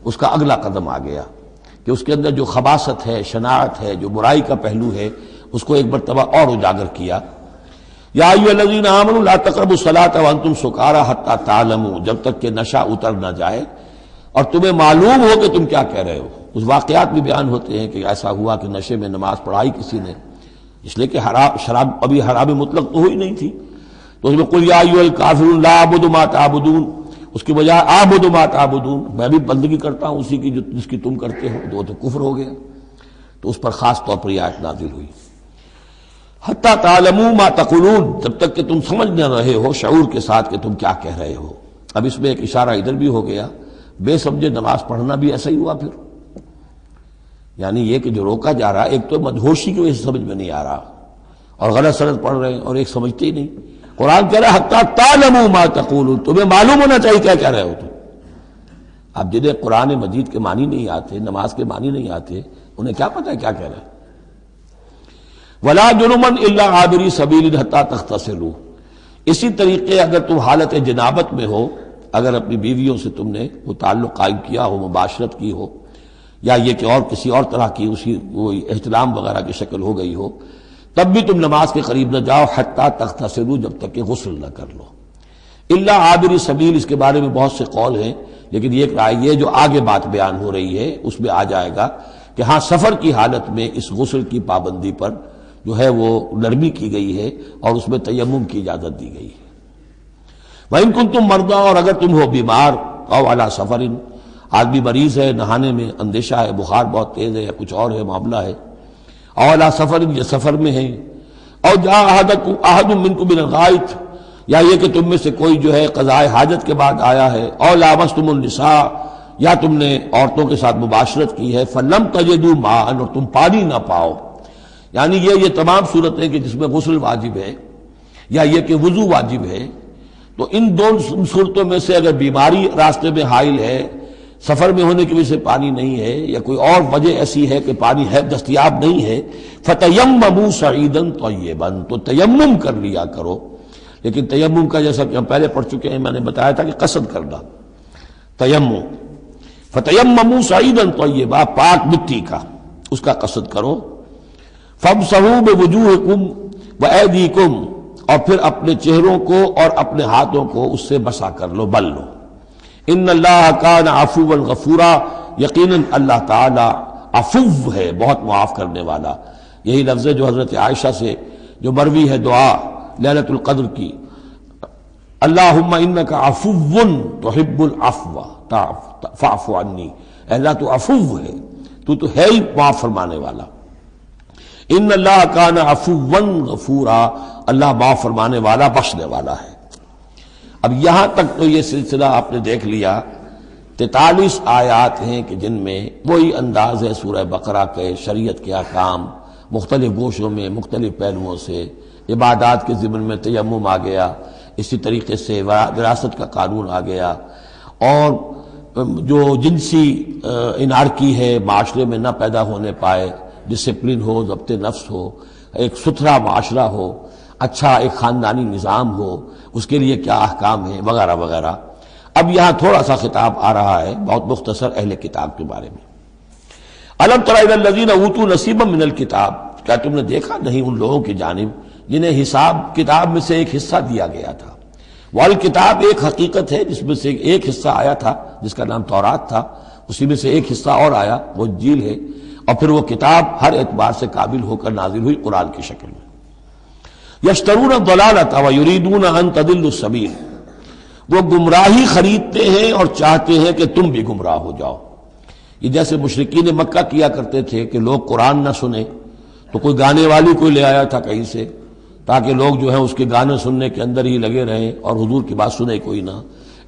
اس کا اگلا قدم آ گیا کہ اس کے اندر جو خباثت ہے، شناعت ہے، جو برائی کا پہلو ہے، اس کو ایک مرتبہ اور اجاگر کیا. یا ایھا الذین آمنوا لا تقربوا الصلاۃ وانتم سکارى حتی تعلموا، جب تک کہ نشہ اتر نہ جائے اور تمہیں معلوم ہو کہ تم کیا کہہ رہے ہو. اس واقعات بھی بیان ہوتے ہیں کہ ایسا ہوا کہ نشے میں نماز پڑھائی کسی نے، اس لیے کہ شراب ابھی حرام مطلق تو ہوئی نہیں تھی، تو اس میں قل یا ایھا الکافرون لا اعبد ما تعبدون، اس کی بجائے اعبد ما تعبدون، میں بھی بندگی کرتا ہوں اسی کی جس کی تم کرتے ہو، تو کفر ہو گیا. تو اس پر خاص طور پر یہ آیت نازل ہوئی. حتی تعلموا ما تقولون، جب تک کہ تم سمجھ نہ رہے ہو شعور کے ساتھ کہ تم کیا کہہ رہے ہو. اب اس میں ایک اشارہ ادھر بھی ہو گیا، بے سمجھے نماز پڑھنا بھی ایسا ہی ہوا. پھر یعنی یہ کہ جو روکا جا رہا ہے، ایک تو مدہوشی کی وجہ سے سمجھ میں نہیں آ رہا اور غلط سلط پڑھ رہے ہیں، اور ایک سمجھتے ہی نہیں. قرآن کہہ رہا ہے حتی تعلموا ما تقولون، تمہیں معلوم ہونا چاہیے کیا کہہ رہے ہو تم. اب جنہیں قرآن مجید کے معنی نہیں آتے، نماز کے معنی نہیں آتے، انہیں کیا پتہ ہے کیا کہہ رہے ہیں. ولا جنبا الا عابری سبیل حتی تغتسلوا، اسی طریقے اگر تم حالت جنابت میں ہو، اگر اپنی بیویوں سے تم نے وہ تعلق قائم کیا ہو، مباشرت کی ہو، یا یہ کہ اور کسی اور طرح کی اسی وہ احتلام وغیرہ کی شکل ہو گئی ہو، تب بھی تم نماز کے قریب نہ جاؤ حتی تغتسلوا، جب تک کہ غسل نہ کر لو. الا عابری سبیل، اس کے بارے میں بہت سے قول ہیں، لیکن یہ رائے یہ جو آگے بات بیان ہو رہی ہے اس میں آ جائے گا کہ ہاں سفر کی حالت میں اس غسل کی پابندی پر جو ہے وہ نرمی کی گئی ہے اور اس میں تیمم کی اجازت دی گئی ہے. وَإِن كُنتُم مَرْضَىٰ، اور اگر تم ہو بیمار، أَوْ عَلَىٰ سَفَرٍ، آدمی مریض ہے، نہانے میں اندیشہ ہے، بخار بہت تیز ہے یا کچھ اور ہے معاملہ ہے، أَوْ عَلَىٰ سَفَرٍ، یہ سفر میں ہے، أَوْ جَاءَ أَحَدٌ مِّنكُم مِّنَ الْغَائِطِ، یا یہ کہ تم میں سے کوئی جو ہے قضاء حاجت کے بعد آیا ہے، أَوْ لَامَسْتُمُ النِّسَاءَ، یا تم نے عورتوں کے ساتھ مباشرت کی ہے، فَلَمْ تَجِدُوا مَاءً، اور تم پانی نہ پاؤ. یعنی یہ تمام صورتیں کہ جس میں غسل واجب ہے یا یہ کہ وضو واجب ہے، تو ان دونوں صورتوں میں سے اگر بیماری راستے میں حائل ہے، سفر میں ہونے کی وجہ سے پانی نہیں ہے، یا کوئی اور وجہ ایسی ہے کہ پانی ہے دستیاب نہیں ہے، فَتَيَمَّمُوا صَعِيدًا طَيِّبًا، تو تیمم کر لیا کرو. لیکن تیمم کا جیسا کہ ہم پہلے پڑھ چکے ہیں، میں نے بتایا تھا کہ قصد کرنا تیمم. فَتَيَمَّمُوا صَعِيدًا طَيِّبًا، پاک مٹی کا، اس کا قصد کرو. فَامْسَحُوا بِوُجُوهِكُمْ وَأَيْدِيكُمْ، اور پھر اپنے چہروں کو اور اپنے ہاتھوں کو اس سے مسح کر لو، بل لو. ان اللہ کان عفوا غفورا، یقیناً اللہ تعالی عفو ہے، بہت معاف کرنے والا. یہی لفظ ہے جو حضرت عائشہ سے جو مروی ہے دعا لیلۃ القدر کی، اللہم انک عفو تحب العفو فاعف عنی، اے اللہ تو عفو ہے، تو ہے ہی معاف فرمانے والا. ان اللہ کان عفوا غفورا، اللہ معاف فرمانے والا بخشنے والا ہے. اب یہاں تک تو یہ سلسلہ آپ نے دیکھ لیا. 43 آیات ہیں کہ جن میں وہی انداز ہے سورہ بقرہ کے، شریعت کے احکام مختلف گوشوں میں مختلف پہلوؤں سے. عبادات کے ضمن میں تیمم آ گیا، اسی طریقے سے وراثت کا قانون آ گیا، اور جو جنسی انارکی ہے معاشرے میں نہ پیدا ہونے پائے، ڈسپلن ہو، ضبط نفس ہو، ایک ستھرا معاشرہ ہو، اچھا ایک خاندانی نظام ہو، اس کے لیے کیا احکام ہیں وغیرہ وغیرہ. اب یہاں تھوڑا سا خطاب آ رہا ہے بہت مختصر اہل کتاب کے بارے میں. الم تر الی الذین اوتوا نصیبا من الکتاب، کیا تم نے دیکھا نہیں ان لوگوں کی جانب جنہیں حساب کتاب میں سے ایک حصہ دیا گیا تھا. والکتاب ایک حقیقت ہے جس میں سے ایک حصہ آیا تھا جس کا نام تورات تھا، اسی میں سے ایک حصہ اور آیا وہ انجیل ہے، اور پھر وہ کتاب ہر اعتبار سے قابل ہو کر نازل ہوئی قرآن کی شکل میں. یشترون الضلالۃ ویریدون ان تضلوا السبیل، وہ گمراہی خریدتے ہیں اور چاہتے ہیں کہ تم بھی گمراہ ہو جاؤ. یہ جیسے مشرکین مکہ کیا کرتے تھے کہ لوگ قرآن نہ سنیں تو کوئی گانے والی کوئی لے آیا تھا کہیں سے تاکہ لوگ جو ہیں اس کے گانے سننے کے اندر ہی لگے رہیں اور حضور کی بات سنے کوئی نہ.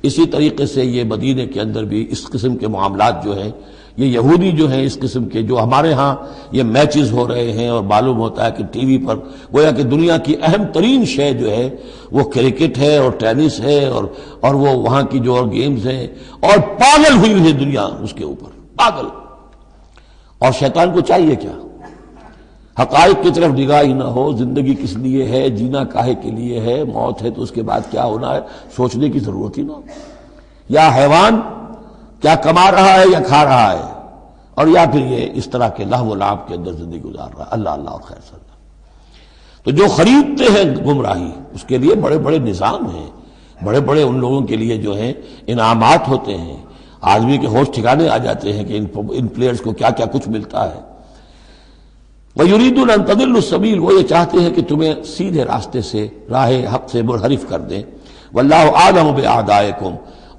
اسی طریقے سے یہ مدینے کے اندر بھی اس قسم کے معاملات جو ہیں، یہ یہودی جو ہیں اس قسم کے، جو ہمارے ہاں یہ میچز ہو رہے ہیں اور معلوم ہوتا ہے کہ ٹی وی پر گویا کہ دنیا کی اہم ترین شے جو ہے وہ کرکٹ ہے اور ٹینس ہے اور وہ وہاں کی جو اور گیمز ہیں، اور پاگل ہوئی ہے دنیا اس کے اوپر، پاگل. اور شیطان کو چاہیے کیا؟ حقائق کی طرف نگاہ ہی نہ ہو. زندگی کس لیے ہے، جینا کاہے کے لیے ہے، موت ہے تو اس کے بعد کیا ہونا ہے سوچنے کی ضرورت ہی نہ ہو. یا حیوان کیا کما رہا ہے یا کھا رہا ہے، اور یا پھر یہ اس طرح کے لہو و لعب کے اندر زندگی گزار رہا ہے. اللہ اللہ اور خیر صلی اللہ. تو جو خریدتے ہیں گمراہی، اس کے لیے بڑے بڑے نظام ہیں، بڑے بڑے ان لوگوں کے لیے جو ہیں انعامات ہوتے ہیں. آدمی کے ہوش ٹھکانے آ جاتے ہیں کہ ان پلیئرز کو کیا کیا کچھ ملتا ہے. وَيُرِيدُونَ أَن تَضِلُّوا السَّبِيلَ، وہ یہ چاہتے ہیں کہ تمہیں سیدھے راستے سے، راہ حق سے منحرف کر دیں. وَاللَّهُ أَعْلَمُ بِأَعْدَائِكُمْ،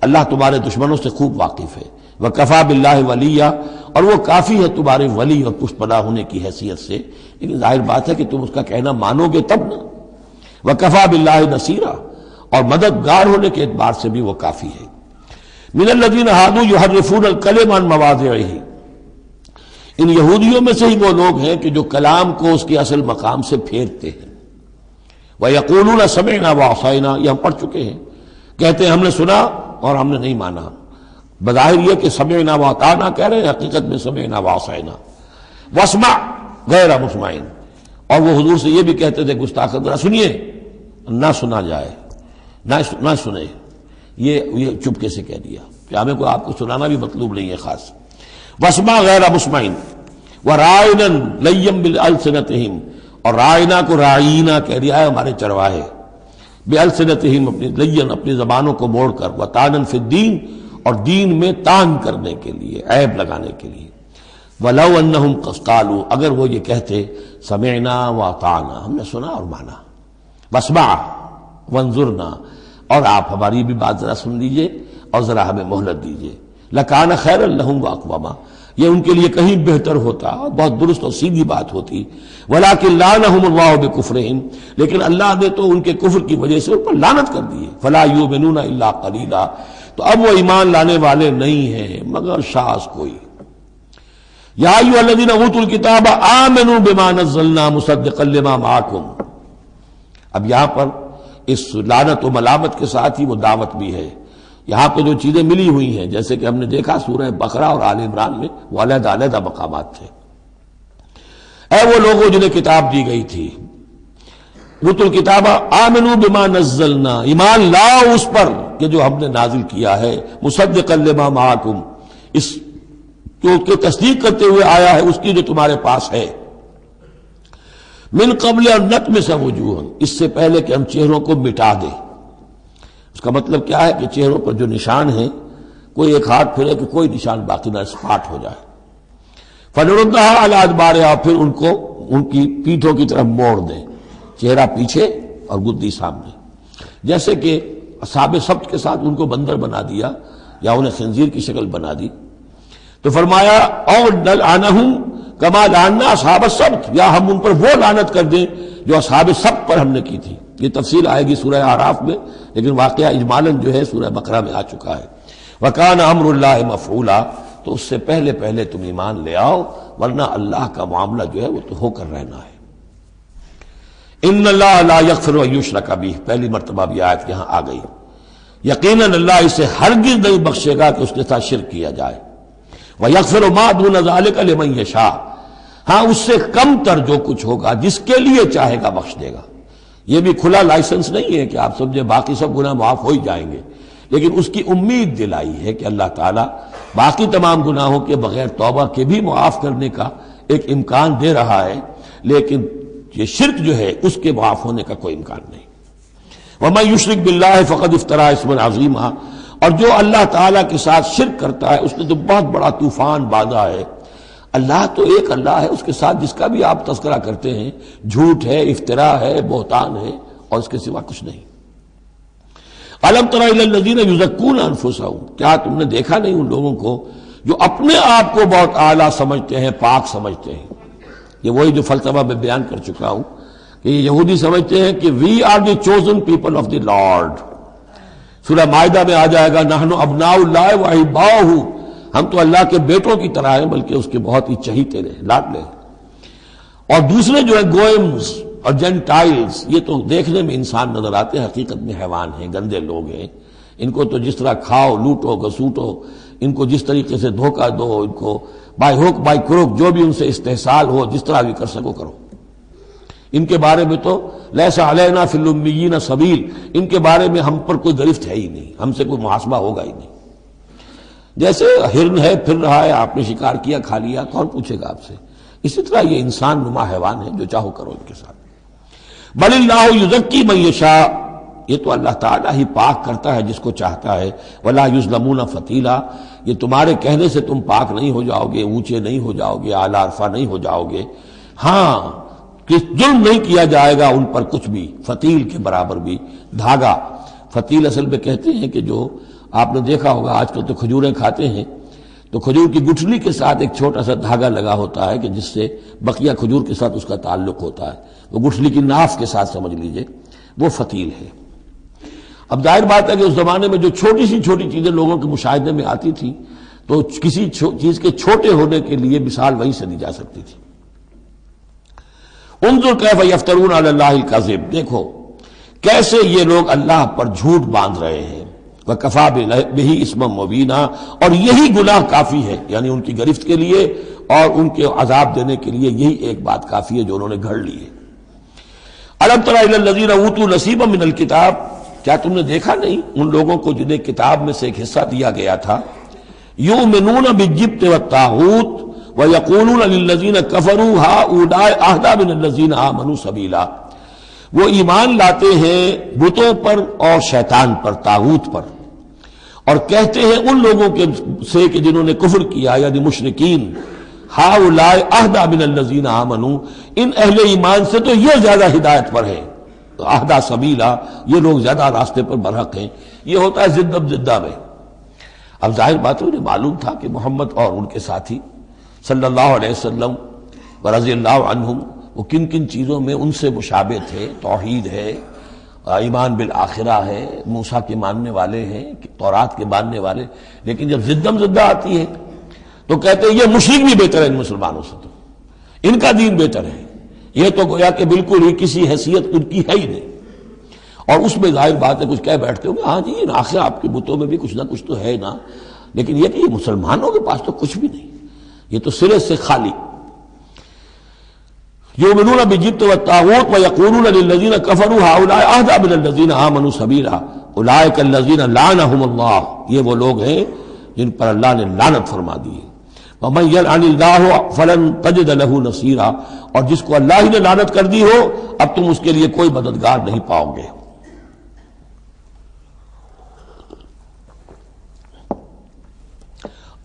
اللہ تمہارے دشمنوں سے خوب واقف ہے. وَكَفَى بِاللَّهِ وَلِيًّا، اور وہ کافی ہے تمہارے ولی اور پشت پناہ ہونے کی حیثیت سے. لیکن ظاہر بات ہے کہ تم اس کا کہنا مانو گے تب نا. وَكَفَى بِاللَّهِ نَصِيرًا، اور مددگار ہونے کے اعتبار سے بھی وہ کافی ہے. مِنَ الَّذِينَ هَادُوا يُحَرِّفُونَ الْكَلِمَ عَن مَّوَاضِعِهِ، ان یہودیوں میں سے ہی وہ لوگ ہیں کہ جو کلام کو اس کے اصل مقام سے پھیرتے ہیں. وَيَقُولُونَ سَمِعْنَا وَعَصَيْنَا، یہ ہم پڑھ چکے ہیں، کہتے ہیں ہم نے سنا اور ہم نے نہیں مانا. بظاہر یہ کہ سمعنا وَأَطَعْنَا کہہ رہے ہیں، حقیقت میں سمعنا وَعَصَيْنَا. وَاسْمَعْ غَيْرَ مُسْمَعٍ، اور وہ حضور سے یہ بھی کہتے تھے گستاخ ذرا سنیے، نہ سنا جائے، نہ سنے. یہ چپکے سے کہہ دیا کہ ہمیں کو آپ کو سنانا بھی مطلوب نہیں ہے خاص. وَاسْمَعْ غَيْرَ مُسْمَعٍ وَرَاعِنًا لَيًّا بِأَلْسِنَتِهِمْ، اور رائنا کو رائینا کہہ دیا ہے ہمارے چرواہے. بِأَلْسِنَتِهِمْ، اپنی لین اپنی زبانوں کو موڑ کر. وَطَعْنًا فِي الدِّينِ، اور دین میں طعن کرنے کے لیے، عیب لگانے کے لیے. وَلَوْ أَنَّهُمْ قَالُوا، اگر وہ یہ کہتے سمعنا وَأَطَعْنَا، ہم نے سنا اور مانا. وَاسْمَعْ وَانظُرْنَا، اور آپ ہماری بھی بات ذرا سن لیجئے اور ذرا ہمیں مہلت دیجئے. لَكَانَ خَيْرًا لَهُمْ وَأَقْوَمَ، یہ ان کے لیے کہیں بہتر ہوتا، بہت درست اور سیدھی بات ہوتی. وَلَكِنْ لَعَنَهُمُ اللَّهُ بِكُفْرِهِمْ، لیکن اللہ نے تو ان کے کفر کی وجہ سے ان پر لعنت کر دی ہے. فَلَا يُؤْمِنُونَ إِلَّا قَلِيلًا، تو اب وہ ایمان لانے والے نہیں ہیں مگر شاذ کوئی. یا ایھا الذین اوتوا الکتاب آمنوا بما نزلنا مصدقا لما معکم، اب یہاں پر اس لعنت و ملامت کے ساتھ ہی وہ دعوت بھی ہے. یہاں پہ جو چیزیں ملی ہوئی ہیں جیسے کہ ہم نے دیکھا سورہ بقرہ اور آل عمران میں وہ علیحدہ علیحدہ مقامات تھے. اے وہ لوگوں جنہیں کتاب دی گئی تھی، اوتوا الکتاب آمنوا بما نزلنا، ایمان لاؤ اس پر کہ جو ہم نے نازل کیا ہے. مصدقا لما معکم، اس جو کی تصدیق کرتے ہوئے آیا ہے اس کی جو تمہارے پاس ہے. من قبل ان نطمس وجوہا، اس سے پہلے کہ ہم چہروں کو مٹا دیں. اس کا مطلب کیا ہے کہ چہروں پر جو نشان ہیں کوئی ایک ہاتھ پھرے کہ کوئی نشان باقی نہ، اسپاٹ ہو جائے. فنردها علی ادبارها، پھر ان کو ان کی پیٹھوں کی طرف موڑ دیں، چہرہ پیچھے اور گدی سامنے. جیسے کہ اصحاب سبت کے ساتھ ان کو بندر بنا دیا یا انہیں خنزیر کی شکل بنا دی، تو فرمایا اور نلعنہم کما لعنا اصحاب السبت، یا ہم ان پر وہ لعنت کر دیں جو اصحاب سبت پر ہم نے کی تھی. یہ تفصیل آئے گی سورہ اعراف میں، لیکن واقعہ اجمالاً جو ہے سورہ بقرہ میں آ چکا ہے. وکان امر اللہ مفعولا، تو اس سے پہلے پہلے تم ایمان لے آؤ، ورنہ اللہ کا معاملہ جو ہے وہ تو ہو کر رہنا ہے. ان اللہ لا یغفر ان یشرک بہ، پہلی مرتبہ بھی آیت یہاں آ گئی. یقیناً اللہ اسے ہرگز نہیں بخشے گا کہ اس کے ساتھ شرک کیا جائے. وَيَغْفِرُ مَا دُونَ ذَلِكَ لِمَن يَشَاءُ، ہاں اس سے کم تر جو کچھ ہوگا جس کے لیے چاہے گا بخش دے گا. یہ بھی کھلا لائسنس نہیں ہے کہ آپ سمجھے باقی سب گناہ معاف ہو ہی جائیں گے، لیکن اس کی امید دلائی ہے کہ اللہ تعالیٰ باقی تمام گناہوں کے بغیر توبہ کے بھی معاف کرنے کا ایک امکان دے رہا ہے، لیکن یہ شرک جو ہے اس کے معاف ہونے کا کوئی امکان نہیں. وَمَن يُشْرِكْ بِاللَّهِ فَقَدِ افْتَرَىٰ اِثْمًا عَظِيمًا، اور جو اللہ تعالیٰ کے ساتھ شرک کرتا ہے اس نے تو بہت بڑا طوفان باندھا ہے. اللہ تو ایک اللہ ہے، اس کے ساتھ جس کا بھی آپ تذکرہ کرتے ہیں جھوٹ ہے، افتراء ہے، بہتان ہے، اور اس کے سوا کچھ نہیں. أَلَمْ تَرَ إِلَى الَّذِينَ يُزَكُّونَ أَنفُسَهُمْ، کیا تم نے دیکھا نہیں ان لوگوں کو جو اپنے آپ کو بہت اعلیٰ سمجھتے ہیں، پاک سمجھتے ہیں. یہ وہی جو فلسفہ میں بیان کر چکا ہوں کہ یہ یہودی سمجھتے ہیں کہ we are the chosen people of the Lord. سورہ مائدہ میں آ جائے گا نحن ابناء اللہ واحباؤہ، ہم تو اللہ کے بیٹوں کی طرح ہیں، بلکہ اس کے بہت ہی چہیتے ہیں، لاڈلے ہیں. اور دوسرے جو ہے گوئمز اور جینٹائلز، یہ تو دیکھنے میں انسان نظر آتے ہیں، حقیقت میں حیوان ہیں، گندے لوگ ہیں. ان کو تو جس طرح کھاؤ، لوٹو، گسوٹو، ان کو جس طریقے سے دھوکہ دو، ان کو بائی ہوک بائی کروک جو بھی ان سے استحصال ہو، جس طرح بھی کر سکو کرو. ان کے بارے میں تو لیس علینا فی الامیین سبیل، ان کے بارے میں ہم پر کوئی گرفت ہے ہی نہیں، ہم سے کوئی محاسبہ ہوگا ہی نہیں. جیسے ہرن ہے، پھر رہا ہے، آپ نے شکار کیا، کھا لیا، کون پوچھے گا آپ سے. اسی طرح یہ انسان نما حیوان ہے، جو چاہو کرو ان کے ساتھ. بل اللہ یزکی من یشاء، یہ تو اللہ تعالیٰ ہی پاک کرتا ہے جس کو چاہتا ہے. ولا یظلمون فتیلا، یہ تمہارے کہنے سے تم پاک نہیں ہو جاؤ گے، اونچے نہیں ہو جاؤ گے، اعلیٰ عرفہ نہیں ہو جاؤ گے. ہاں کہ ظلم نہیں کیا جائے گا ان پر کچھ بھی، فتیل کے برابر بھی. دھاگا، فتیل اصل میں کہتے ہیں کہ جو آپ نے دیکھا ہوگا آج کل تو کھجوریں کھاتے ہیں تو کھجور کی گٹھلی کے ساتھ ایک چھوٹا سا دھاگا لگا ہوتا ہے کہ جس سے بقیہ کھجور کے ساتھ اس کا تعلق ہوتا ہے، وہ گٹھلی کی ناف کے ساتھ سمجھ لیجئے، وہ فتیل ہے. اب ظاہر بات ہے کہ اس زمانے میں جو چھوٹی سی چھوٹی چیزیں لوگوں کے مشاہدے میں آتی تھی تو کسی چیز کے چھوٹے ہونے کے لیے مثال وہیں سے دی جا سکتی تھی. انظر کیف یفترون علی اللہ الکذب، دیکھو کیسے یہ لوگ اللہ پر جھوٹ باندھ رہے ہیں. وکفا بہ اسما مبینا، اور یہی گناہ کافی ہے، یعنی ان کی گرفت کے لیے اور ان کے عذاب دینے کے لیے یہی ایک بات کافی ہے جو انہوں نے گھڑ لی ہے. الم تر الی الذین اوتوا نصیبا من الکتاب، کیا تم نے دیکھا نہیں ان لوگوں کو جنہیں کتاب میں سے ایک حصہ دیا گیا تھا. یؤمنون بالجبت والطاغوت وَيَقُولُونَ لِلَّذِينَ كَفَرُوا هَؤُلَاءِ أَهْدَىٰ مِنَ الَّذِينَ آمَنُوا سَبِيلًا، وہ ایمان لاتے ہیں بتوں پر اور شیطان پر، طاغوت پر، اور کہتے ہیں ان لوگوں کے سے کہ جنہوں نے کفر کیا یعنی مشرکین، هَؤُلَاءِ أَهْدَىٰ مِنَ الَّذِينَ آمَنُوا، ان اہل ایمان سے تو یہ زیادہ ہدایت پر ہیں. اہدیٰ سبیلا، یہ لوگ زیادہ راستے پر برحق ہیں. یہ ہوتا ہے زدب زدہ میں. اب ظاہر بات انہیں معلوم تھا کہ محمد اور ان کے ساتھی صلی اللہ علیہ وسلم ورضی اللہ عنہم وہ کن کن چیزوں میں ان سے مشابہ تھے. توحید ہے، ایمان بالآخرہ ہے، موسیٰ کے ماننے والے ہیں، تورات کے ماننے والے. لیکن جب زدم زدہ آتی ہے تو کہتے ہیں یہ مشرک بھی بہتر ہے ان مسلمانوں سے، تو ان کا دین بہتر ہے. یہ تو گویا کہ بالکل ہی کسی حیثیت ان کی ہے ہی نہیں. اور اس میں ظاہر بات ہے کچھ کہہ بیٹھتے ہوں گے ہاں جی آخر آپ کے بتوں میں بھی کچھ نہ کچھ تو ہے نا، لیکن یہ کہ یہ مسلمانوں کے پاس تو کچھ بھی نہیں، یہ تو سرے سے خالی. یؤمنون بالجبت والطاغوت ویقولون للذین کفروا هؤلاء اهدیٰ من الذین آمنوا سبیلا اولئک الذین لعنهم اللہ، یہ وہ لوگ ہیں جن پر اللہ نے لعنت فرما دی ہے. ومن یلعن اللہ فلن تجد له نصیرا، اور جس کو اللہ ہی نے لعنت کر دی ہو اب تم اس کے لیے کوئی مددگار نہیں پاؤ گے.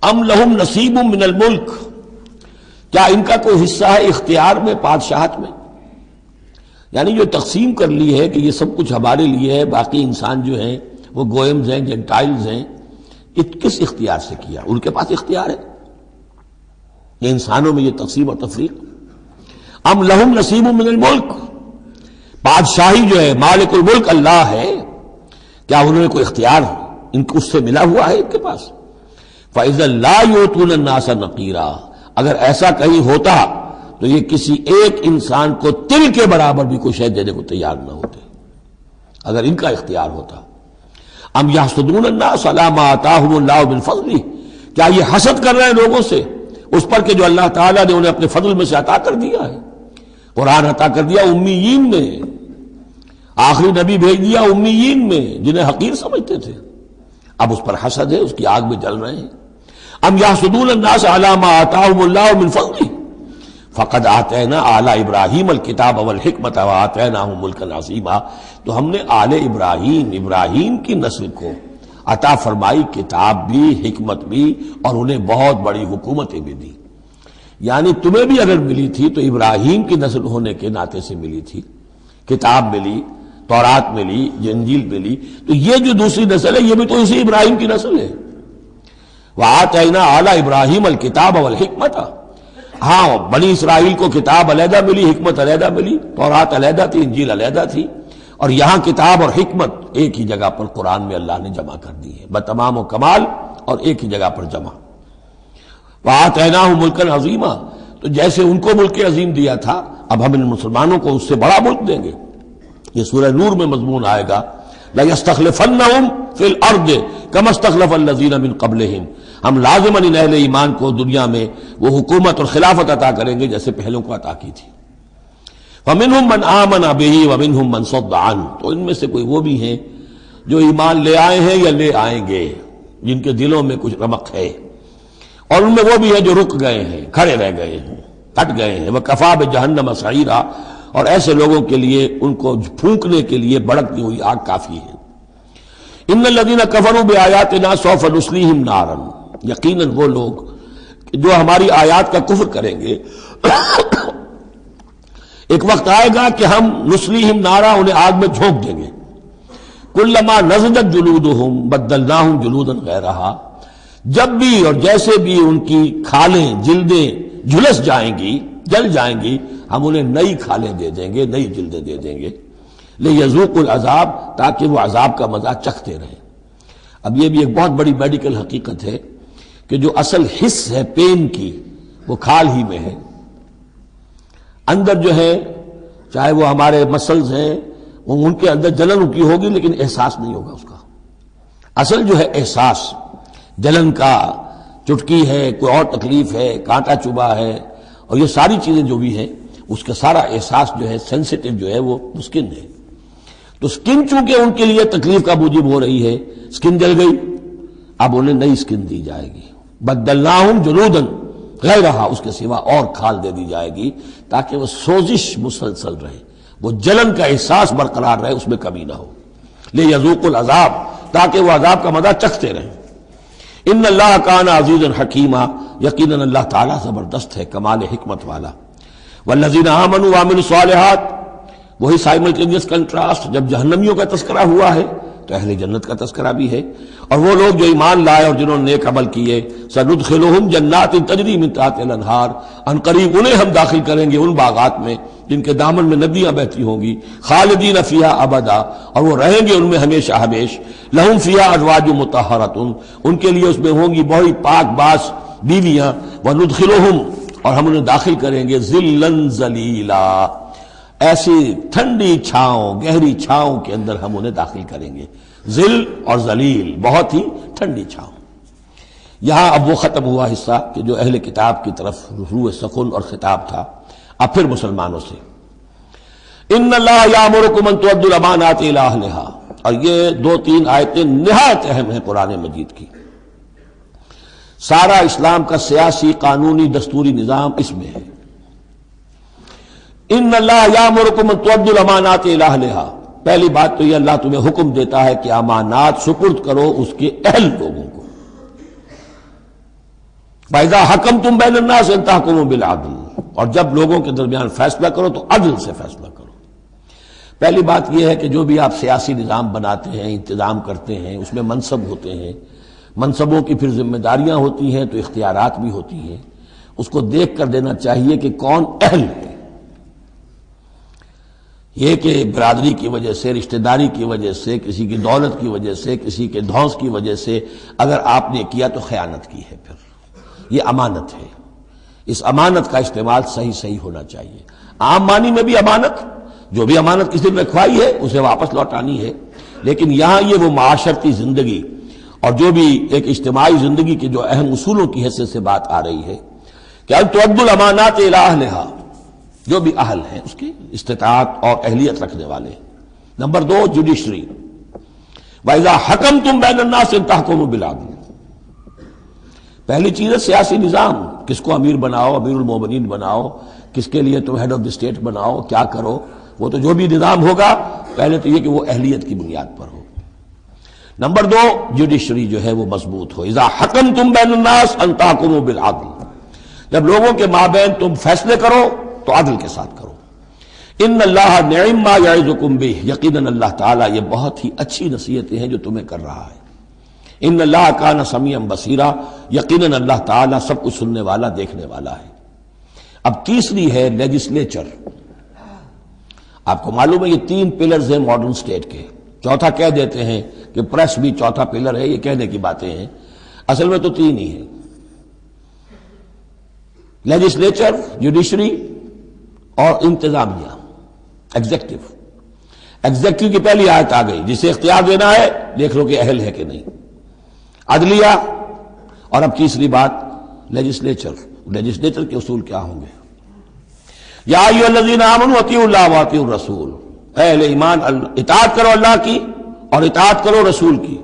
ام لہم نصیب من الملک، کیا ان کا کوئی حصہ ہے اختیار میں، بادشاہت میں؟ یعنی جو تقسیم کر لی ہے کہ یہ سب کچھ ہمارے لیے ہے، باقی انسان جو ہیں وہ گوئمز ہیں، جینٹائلز ہیں، کس اختیار سے کیا؟ ان کے پاس اختیار ہے یہ انسانوں میں یہ تقسیم اور تفریق؟ ام لہم نصیب من الملک، بادشاہی جو ہے مالک الملک اللہ ہے، کیا انہوں نے کوئی اختیار ان کو اس سے ملا ہوا ہے ان کے پاس؟ فَإِذَا لَا يُؤْتُونَ النَّاسَ نَقِيرًا، اگر ایسا کہیں ہوتا تو یہ کسی ایک انسان کو تل کے برابر بھی کوئی شے دینے کو تیار نہ ہوتے اگر ان کا اختیار ہوتا۔ ام یحسدون الناس علی ما آتاہم اللہ من فضلہ، کیا یہ حسد کر رہے ہیں لوگوں سے اس پر کہ جو اللہ تعالیٰ نے انہیں اپنے فضل میں سے عطا کر دیا ہے؟ قرآن عطا کر دیا امیین میں، آخری نبی بھیج دیا امیین میں جنہیں حقیر سمجھتے تھے، اب اس پر حسد ہے، اس کی آگ میں جل رہے ہیں۔ ام یحسدون الناس علی ما آتاہم اللہ من فضلہ فقد آتینا آل ابراہیم الکتاب والحکمت وآتیناہم ملکا عظیما، تو ہم نے آل ابراہیم کی نسل کو عطا فرمائی کتاب بھی، حکمت بھی، اور انہیں بہت بڑی حکومتیں بھی دی۔ یعنی تمہیں بھی اگر ملی تھی تو ابراہیم کی نسل ہونے کے ناطے سے ملی تھی، کتاب ملی، تورات ملی، انجیل ملی، تو یہ جو دوسری نسل ہے یہ بھی تو اسی ابراہیم کی نسل ہے۔ وآتینا آل ابراہیم الکتاب والحکمت، ہاں بنی اسرائیل کو کتاب علیحدہ ملی، حکمت علیحدہ ملی، تورات علیحدہ تھی، انجیل علیحدہ تھی، اور یہاں کتاب اور حکمت ایک ہی جگہ پر قرآن میں اللہ نے جمع کر دی ہے بتمام و کمال، اور ایک ہی جگہ پر جمع۔ وآتیناہم ملکا عظیما، تو جیسے ان کو ملک عظیم دیا تھا اب ہم ان مسلمانوں کو اس سے بڑا ملک دیں گے۔ یہ سورہ نور میں مضمون آئے گا لَيَسْتَخْلِفَنَّهُمْ فِي الْأَرْضِ كَمَا اسْتَخْلَفَ الَّذِينَ مِن قَبْلِهِمْ، ہم لازماً ان اہل ایمان کو دنیا میں وہ حکومت اور خلافت عطا کریں گے جیسے پہلوں کو عطا کی تھی۔ فَمِنْهُمْ مَنْ آمَنَ بِهِ وَمِنْهُمْ مَنْ صَدَّ عَنْهُ، تو ان میں سے کوئی وہ بھی ہیں جو ایمان لے آئے ہیں یا لے آئیں گے، جن کے دلوں میں کچھ رمق ہے، اور ان میں وہ بھی ہیں جو رک گئے ہیں، کھڑے رہ گئے ہیں، ہٹ گئے ہیں۔ وَكَفَى بِجَهَنَّمَ سَعِيرًا، اور ایسے لوگوں کے لیے ان کو پھونکنے کے لیے بھڑکتی ہوئی آگ کافی ہے۔ ان الذین کفروا بآیاتنا سوف نصلیہم نارا، یقیناً وہ لوگ جو ہماری آیات کا کفر کریں گے ایک وقت آئے گا کہ ہم نصلیہم نارا، انہیں آگ میں جھونک دیں گے۔ کلما نضجت جلودہم بدلناہم جلودا غیرہا، جب بھی اور جیسے بھی ان کی کھالیں، جلدیں جھلس جائیں گی، جل جائیں گی، ہم انہیں نئی کھالیں دے دیں گے، نئی جلدیں دے دیں گے، لِيَذُوقُوا الْعَذَابَ، تاکہ وہ عذاب کا مزہ چکھتے رہیں۔ اب یہ بھی ایک بہت بڑی میڈیکل حقیقت ہے کہ جو اصل حس ہے پین کی وہ کھال ہی میں ہے، اندر جو ہے چاہے وہ ہمارے مسلز ہیں وہ ان کے اندر جلن کی ہوگی لیکن احساس نہیں ہوگا اس کا۔ اصل جو ہے احساس جلن کا، چٹکی ہے، کوئی اور تکلیف ہے، کانٹا چبھا ہے، اور یہ ساری چیزیں جو بھی ہیں اس کا سارا احساس جو ہے سینسیٹیو جو ہے وہ سکن ہے۔ تو سکن چونکہ ان کے لیے تکلیف کا موجب ہو رہی ہے، سکن جل گئی، اب انہیں نئی سکن دی جائے گی، بدلناہم جلودا غیرہا، اس کے سوا اور کھال دے دی جائے گی تاکہ وہ سوزش مسلسل رہے، وہ جلن کا احساس برقرار رہے، اس میں کمی نہ ہو، لِيَذُوقُوا الْعَذَابَ، تاکہ وہ عذاب کا مزہ چکھتے رہیں۔ ان اللہ کان عزیزا حکیما، یقیناً اللہ تعالیٰ زبردست ہے، کمال حکمت والا۔ والذین آمنوا وعملوا الصالحات، وہی سائملٹینیس کنٹراسٹ، جب جہنمیوں کا تذکرہ ہوا ہے تو اہل جنت کا تذکرہ بھی ہے، اور وہ لوگ جو ایمان لائے اور جنہوں نے نیک عمل کیے، سندخلہم جنات تجری من تحتہا الانہار، ان قریب انہیں ہم داخل کریں گے ان باغات میں جن کے دامن میں ندیاں بہتی ہوں گی، خالدین فیہا ابدا، اور وہ رہیں گے ان میں ہمیشہ ہمیش، لہم فیہا ازواج مطہرۃ، ان کے لیے اس میں ہوں گی بڑی پاک باز بیویاں، وندخلہم، اور ہم انہیں داخل کریں گے ظلا ذلیلا، ایسی ٹھنڈی چھاؤں، گہری چھاؤں کے اندر ہم انہیں داخل کریں گے، ذل اور ذلیل، بہت ہی ٹھنڈی چھاؤں۔ یہاں اب وہ ختم ہوا حصہ کہ جو اہل کتاب کی طرف روح سخن اور خطاب تھا، اب پھر مسلمانوں سے۔ ان اللہ یامرکم ان تؤدوا الامانات الی اہلھا، اور یہ دو تین آیتیں نہایت اہم ہیں قرآن مجید کی، سارا اسلام کا سیاسی، قانونی، دستوری نظام اس میں ہے۔ ان اللہ یامرکم ان تؤدوا الامانات الی اہلھا، پہلی بات تو یہ اللہ تمہیں حکم دیتا ہے کہ امانات سپرد کرو اس کے اہل لوگوں کو۔ وَإِذَا حَكَمْتُمْ بَيْنَ النَّاسِ أَن تَحْكُمُوا بِالْعَدْلِ، اور جب لوگوں کے درمیان فیصلہ کرو تو عدل سے فیصلہ کرو۔ پہلی بات یہ ہے کہ جو بھی آپ سیاسی نظام بناتے ہیں، انتظام کرتے ہیں، اس میں منصب ہوتے ہیں، منصبوں کی پھر ذمہ داریاں ہوتی ہیں تو اختیارات بھی ہوتی ہیں، اس کو دیکھ کر دینا چاہیے کہ کون اہل ہے۔ یہ کہ برادری کی وجہ سے، رشتہ داری کی وجہ سے، کسی کی دولت کی وجہ سے، کسی کے دھونس کی وجہ سے اگر آپ نے کیا تو خیانت کی ہے، پھر یہ امانت ہے۔ اس امانت کا استعمال صحیح ہونا چاہیے۔ عام معنی میں بھی امانت، جو بھی امانت کسی نے رکھوائی ہے اسے واپس لوٹانی ہے، لیکن یہاں یہ وہ معاشرتی زندگی اور جو بھی ایک اجتماعی زندگی کے جو اہم اصولوں کی حیثیت سے بات آ رہی ہے کہ ان تؤدوا الامانات الی اہلھا، جو بھی اہل ہیں اس کی استطاعت اور اہلیت رکھنے والے۔ نمبر 2 جوڈیشری، وَإِذَا حَكَمْتُمْ بَيْنَ النَّاسِ أَن تَحْكُمُوا بِالْعَدْلِ۔ پہلی چیز ہے سیاسی نظام، کس کو امیر بناؤ، امیر المومنین بناؤ، کس کے لیے تم ہیڈ آف دی اسٹیٹ بناؤ، کیا کرو، وہ تو جو بھی نظام ہوگا پہلے تو یہ کہ وہ اہلیت کی بنیاد پر ہو۔ نمبر 2 جوڈیشری جو ہے وہ مضبوط ہو۔ اذا حکمتم بین الناس ان تحکموا بالعدل، جب لوگوں کے مابین تم فیصلے کرو تو عدل کے ساتھ کرو۔ ان اللہ نعم ما یعظکم بہ، یقیناً اللہ تعالیٰ یہ بہت ہی اچھی نصیحتیں ہیں جو تمہیں کر رہا ہے۔ ان اللہ کان سمیعا بصیرا، یقیناً اللہ تعالیٰ سب کچھ سننے والا، دیکھنے والا ہے۔ اب تیسری ہے لیجسلیچر۔ آپ کو معلوم ہے یہ 3 پلرز ہیں ماڈرن اسٹیٹ کے، چوتھا کہہ دیتے ہیں کہ پریس بھی چوتھا پلر ہے، یہ کہنے کی باتیں ہیں، اصل میں تو 3 ہی ہیں، لیجسلیچر، جوڈیشری اور انتظامیہ، ایگزیکٹو۔ ایگزیکٹو کی پہلی آیت آ گئی، جسے اختیار دینا ہے دیکھ لو کہ اہل ہے کہ نہیں، عدلیہ، اور اب تیسری بات لیجسلیچر۔ لیجسلیچر کے اصول کیا ہوں گے؟ یا ایھا الذین آمنوا اطیعوا اللہ واطیعوا الرسول، اے اہل ایمان اطاعت کرو اللہ کی اور اطاعت کرو رسول کی،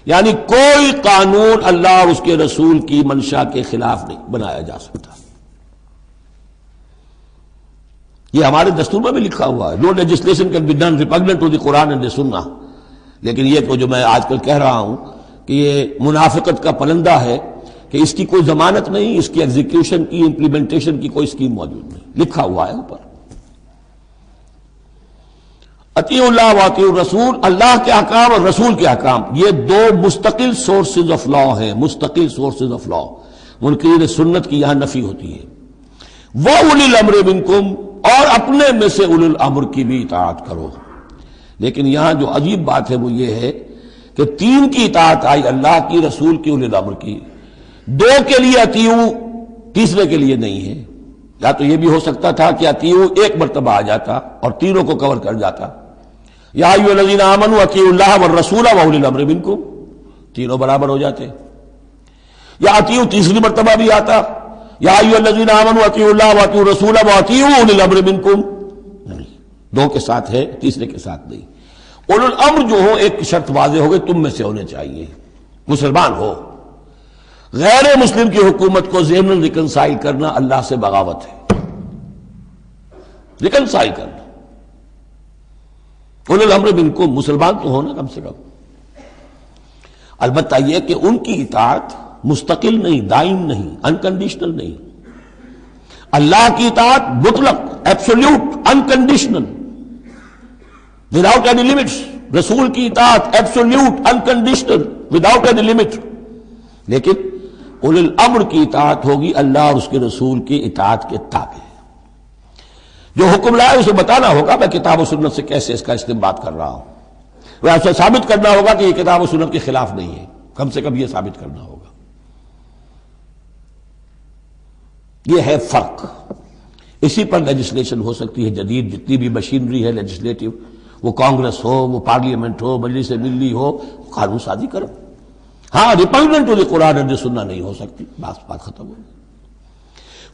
یعنی کوئی قانون اللہ اور اس کے رسول کی منشا کے خلاف نہیں بنایا جا سکتا۔ یہ ہمارے دستور میں بھی لکھا ہوا ہے، no legislation can be done repugnant to the Quran and the Sunnah, لیکن یہ تو جو میں آج کل کہہ رہا ہوں کہ یہ منافقت کا پلندہ ہے کہ اس کی کوئی ضمانت نہیں، اس کی ایگزیکیوشن کی، امپلیمنٹیشن کی کوئی اسکیم موجود نہیں، لکھا ہوا ہے اوپر۔ اطیعوا اللہ واطیعوا الرسول، اللہ کے احکام اور رسول کے احکام، یہ 2 مستقل سورسز آف لا ہیں، مستقل سورسز آف لا۔ منکرین سنت کی یہاں نفی ہوتی ہے۔ وَأُولِي الْأَمْرِ مِنْكُمْ، اور اپنے میں سے اولو الامر کی بھی اطاعت کرو۔ لیکن یہاں جو عجیب بات ہے وہ یہ ہے کہ 3 کی اطاعت آئی، اللہ کی، رسول کی، اولی الامر کی، 2 کے لیے اطیعوا، تیسرے کے لیے نہیں ہے۔ یا تو یہ بھی ہو سکتا تھا کہ اطیعوا ایک مرتبہ آ جاتا اور تینوں کو کور کر جاتا، یا ایھا الذین آمنوا اطیعوا اللہ والرسول واولی الامر منکم، تینوں برابر ہو جاتے، یا اطیعوا تیسری مرتبہ بھی آتا، یا ایھا الذین آمنوا اطیعوا اللہ واطیعوا الرسول واطیعوا اولی الامر منکم، نہیں، 2 کے ساتھ ہے، تیسرے کے ساتھ نہیں۔ اولو الامر جو ہو ایک شرط واضح ہو گئی، تم میں سے ہونے چاہیے، مسلمان ہو۔ غیر مسلم کی حکومت کو ضمن ریکنسائل کرنا اللہ سے بغاوت ہے، ریکنسائل کرنا۔ اولو الامر منکم، مسلمان تو ہونا کم سے کم، البتہ یہ کہ ان کی اطاعت مستقل نہیں، دائم نہیں، انکنڈیشنل نہیں۔ اللہ کی اطاعت مطلق، absolute, unconditional, without any limits. رسول کی اطاعت absolute, unconditional, without any limit. لیکن اولی الامر کی اطاعت ہوگی اللہ اور اس کے رسول کی اطاعت کے تابع۔ جو حکم لائے اسے بتانا ہوگا میں کتاب و سنت سے کیسے اس کا استنباط کر رہا ہوں، وہ اسے ثابت کرنا ہوگا کہ یہ کتاب و سنت کے خلاف نہیں ہے، کم سے کم یہ ثابت کرنا ہوگا۔ یہ ہے فرق، اسی پر لیجسلیشن ہو سکتی ہے جدید، جتنی بھی مشینری ہے لیجسلیٹو، وہ کانگریس ہو، وہ پارلیمنٹ ہو، مجلس ملی ہو، قانون سازی کرو۔ ہاں ریپگننٹ to the Quran and the سنہ نہیں ہو سکتی، بات ختم ہو۔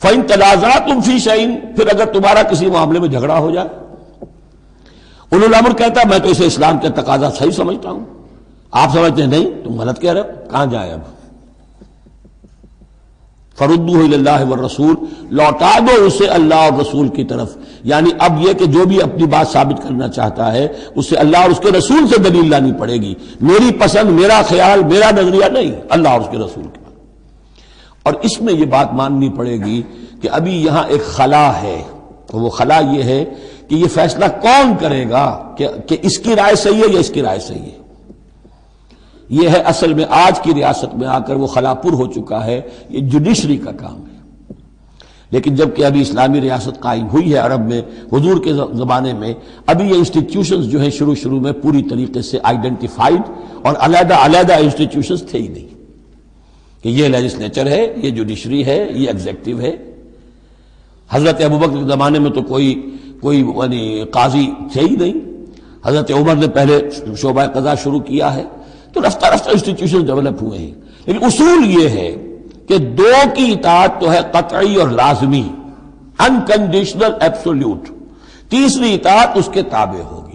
فَإِن تَنَازَعْتُمْ فِي شَيْءٍ، پھر اگر تمہارا کسی معاملے میں جھگڑا ہو جائے، اولو الامر کہتا ہے میں تو اسے اسلام کے تقاضا صحیح سمجھتا ہوں، آپ سمجھتے ہیں نہیں تم غلط کہہ رہے ہو، کہاں جائے اب؟ فَرُدُّوهُ إِلَى اللَّهِ وَالرَّسُولِ، لوٹا دو اسے اللہ اور رسول کی طرف۔ یعنی اب یہ کہ جو بھی اپنی بات ثابت کرنا چاہتا ہے اسے اللہ اور اس کے رسول سے دلیل لانی پڑے گی، میری پسند، میرا خیال، میرا نظریہ نہیں، اللہ اور اس کے رسول کے۔ اور اس میں یہ بات ماننی پڑے گی کہ ابھی یہاں ایک خلا ہے، تو وہ خلا یہ ہے کہ یہ فیصلہ کون کرے گا کہ اس کی رائے صحیح ہے یا اس کی رائے صحیح ہے۔ یہ ہے اصل میں آج کی ریاست میں آ کر وہ خلا پر ہو چکا ہے، یہ جوڈیشری کا کام ہے۔ لیکن جب کہ ابھی اسلامی ریاست قائم ہوئی ہے عرب میں حضور کے زمانے میں، ابھی یہ انسٹیٹیوشنز جو ہیں شروع میں پوری طریقے سے آئیڈینٹیفائڈ اور علیحدہ علیحدہ انسٹیٹیوشنز تھے ہی نہیں کہ یہ لیجسلیچر ہے، یہ جوڈیشری ہے، یہ ایگزیکٹو ہے۔ حضرت ابوبکر کے زمانے میں تو کوئی یعنی قاضی تھے ہی نہیں، حضرت عمر نے پہلے شعبہ قضا شروع کیا ہے، تو رفتہ رفتہ انسٹیٹیوشن ڈیولپ ہوئے ہیں۔ لیکن اصول یہ ہے کہ دو کی اطاعت تو ہے قطعی اور لازمی، انکنڈیشنل ایبسولوٹ، تیسری اطاعت اس کے تابع ہوگی۔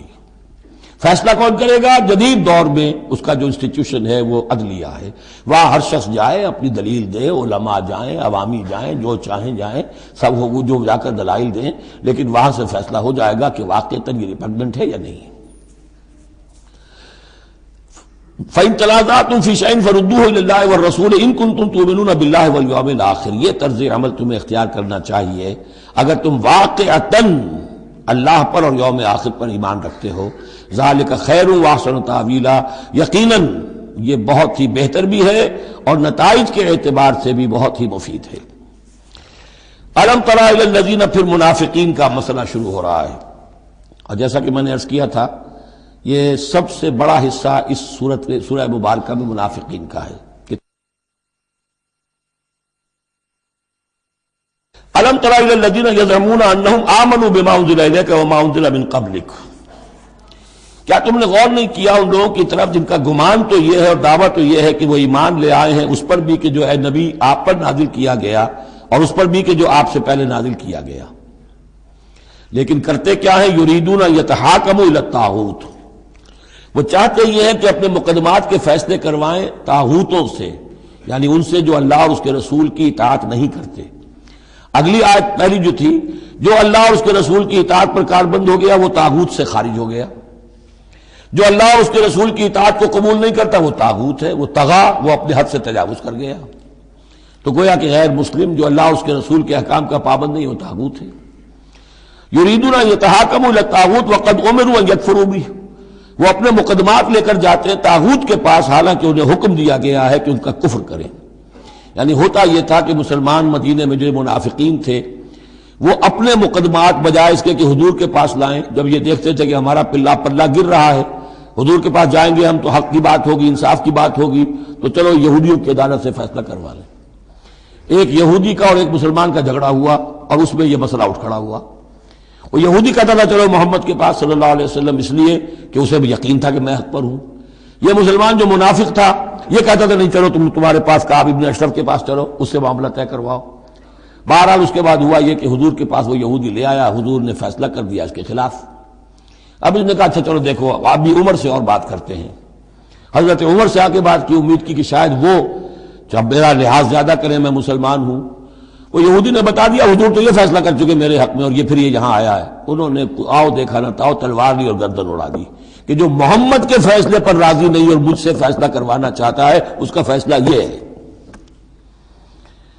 فیصلہ کون کرے گا؟ جدید دور میں اس کا جو انسٹیٹیوشن ہے وہ عدلیہ ہے، وہاں ہر شخص جائے، اپنی دلیل دے، علماء جائیں، عوامی جائیں، جو چاہیں جائیں، سب وہ جو جا کر دلائل دیں، لیکن وہاں سے فیصلہ ہو جائے گا کہ واقعتاً یہ ریپگننٹ ہے یا نہیں۔ فَإِن تَنَازَعْتُمْ فِي شَيْءٍ فَرُدُّوهُ إِلَى اللَّهِ وَالرَّسُولِ إِن كُنتُمْ تُؤْمِنُونَ بِاللَّهِ وَالْيَوْمِ الْآخِرِ، یہ طرز عمل تمہیں اختیار کرنا چاہیے اگر تم واقعتاً اللہ پر اور یوم آخر پر ایمان رکھتے ہو۔ ذَلِكَ خَيْرٌ وَأَحْسَنُ تَأْوِيلًا، یقیناً یہ بہت ہی بہتر بھی ہے اور نتائج کے اعتبار سے بھی بہت ہی مفید ہے۔ أَلَمْ تَرَ إِلَى الَّذِينَ، پھر منافقین کا مسئلہ شروع ہو رہا ہے، اور جیسا کہ میں نے عرض کیا تھا یہ سب سے بڑا حصہ اس سورہ مبارکہ میں منافقین کا ہے۔ أَلَمْ تَرَ إِلَى الَّذِينَ يَزْعُمُونَ أَنَّهُمْ آمَنُوا بِمَا أُنزِلَ إِلَيْكَ وَمَا أُنزِلَ مِن قَبْلِكَ، کیا تم نے غور نہیں کیا ان لوگوں کی طرف جن کا گمان تو یہ ہے اور دعویٰ تو یہ ہے کہ وہ ایمان لے آئے ہیں اس پر بھی کہ جو اے نبی آپ پر نازل کیا گیا، اور اس پر بھی کہ جو آپ سے پہلے نازل کیا گیا، لیکن کرتے کیا ہے؟ یریدون یتحاکموا الی الطاغوت، وہ چاہتے یہ ہیں کہ اپنے مقدمات کے فیصلے کروائیں طاغوتوں سے، یعنی ان سے جو اللہ اور اس کے رسول کی اطاعت نہیں کرتے۔ اگلی آیت پہلی جو تھی، جو اللہ اور اس کے رسول کی اطاعت پر کاربند ہو گیا وہ طاغوت سے خارج ہو گیا، جو اللہ اور اس کے رسول کی اطاعت کو قبول نہیں کرتا وہ طاغوت ہے، وہ طغا، وہ اپنے حد سے تجاوز کر گیا۔ تو گویا کہ غیر مسلم جو اللہ اور اس کے رسول کے احکام کا پابند نہیں وہ طاغوت ہے۔ یریدون یتحاکموا الی الطاغوت وقد امروا ان یکفروا بہ، وہ اپنے مقدمات لے کر جاتے ہیں طاغوت کے پاس حالانکہ انہیں حکم دیا گیا ہے کہ ان کا کفر کریں۔ یعنی ہوتا یہ تھا کہ مسلمان مدینے میں جو منافقین تھے وہ اپنے مقدمات بجائے اس کے کہ حضور کے پاس لائیں، جب یہ دیکھتے تھے کہ ہمارا پلہ گر رہا ہے، حضور کے پاس جائیں گے ہم تو حق کی بات ہوگی، انصاف کی بات ہوگی، تو چلو یہودیوں کی عدالت سے فیصلہ کروا لیں۔ ایک یہودی کا اور ایک مسلمان کا جھگڑا ہوا اور اس میں یہ مسئلہ اٹھ کھڑا ہوا۔ وہ یہودی کہتا تھا چلو محمد کے پاس صلی اللہ علیہ وسلم، اس لیے کہ اسے بھی یقین تھا کہ میں حق پر ہوں۔ یہ مسلمان جو منافق تھا یہ کہتا تھا نہیں چلو تمہارے پاس کعب ابن اشرف کے پاس چلو، اس سے معاملہ طے کرواؤ۔ بہرحال اس کے بعد ہوا یہ کہ حضور کے پاس وہ یہودی لے آیا، حضور نے فیصلہ کر دیا اس کے خلاف۔ اب اس نے کہا اچھا چلو دیکھو آپ بھی عمر سے اور بات کرتے ہیں۔ حضرت عمر سے آ کے بات کی، امید کی کہ شاید وہ جب میرا لحاظ زیادہ کریں، میں مسلمان ہوں۔ وہ یہودی نے بتا دیا حضور تو یہ فیصلہ کر چکے میرے حق میں اور یہ پھر یہ یہاں آیا ہے۔ انہوں نے آؤ دیکھا نہ تاؤ تلوار لی اور گردن اڑا دی کہ جو محمد کے فیصلے پر راضی نہیں اور مجھ سے فیصلہ کروانا چاہتا ہے اس کا فیصلہ یہ ہے۔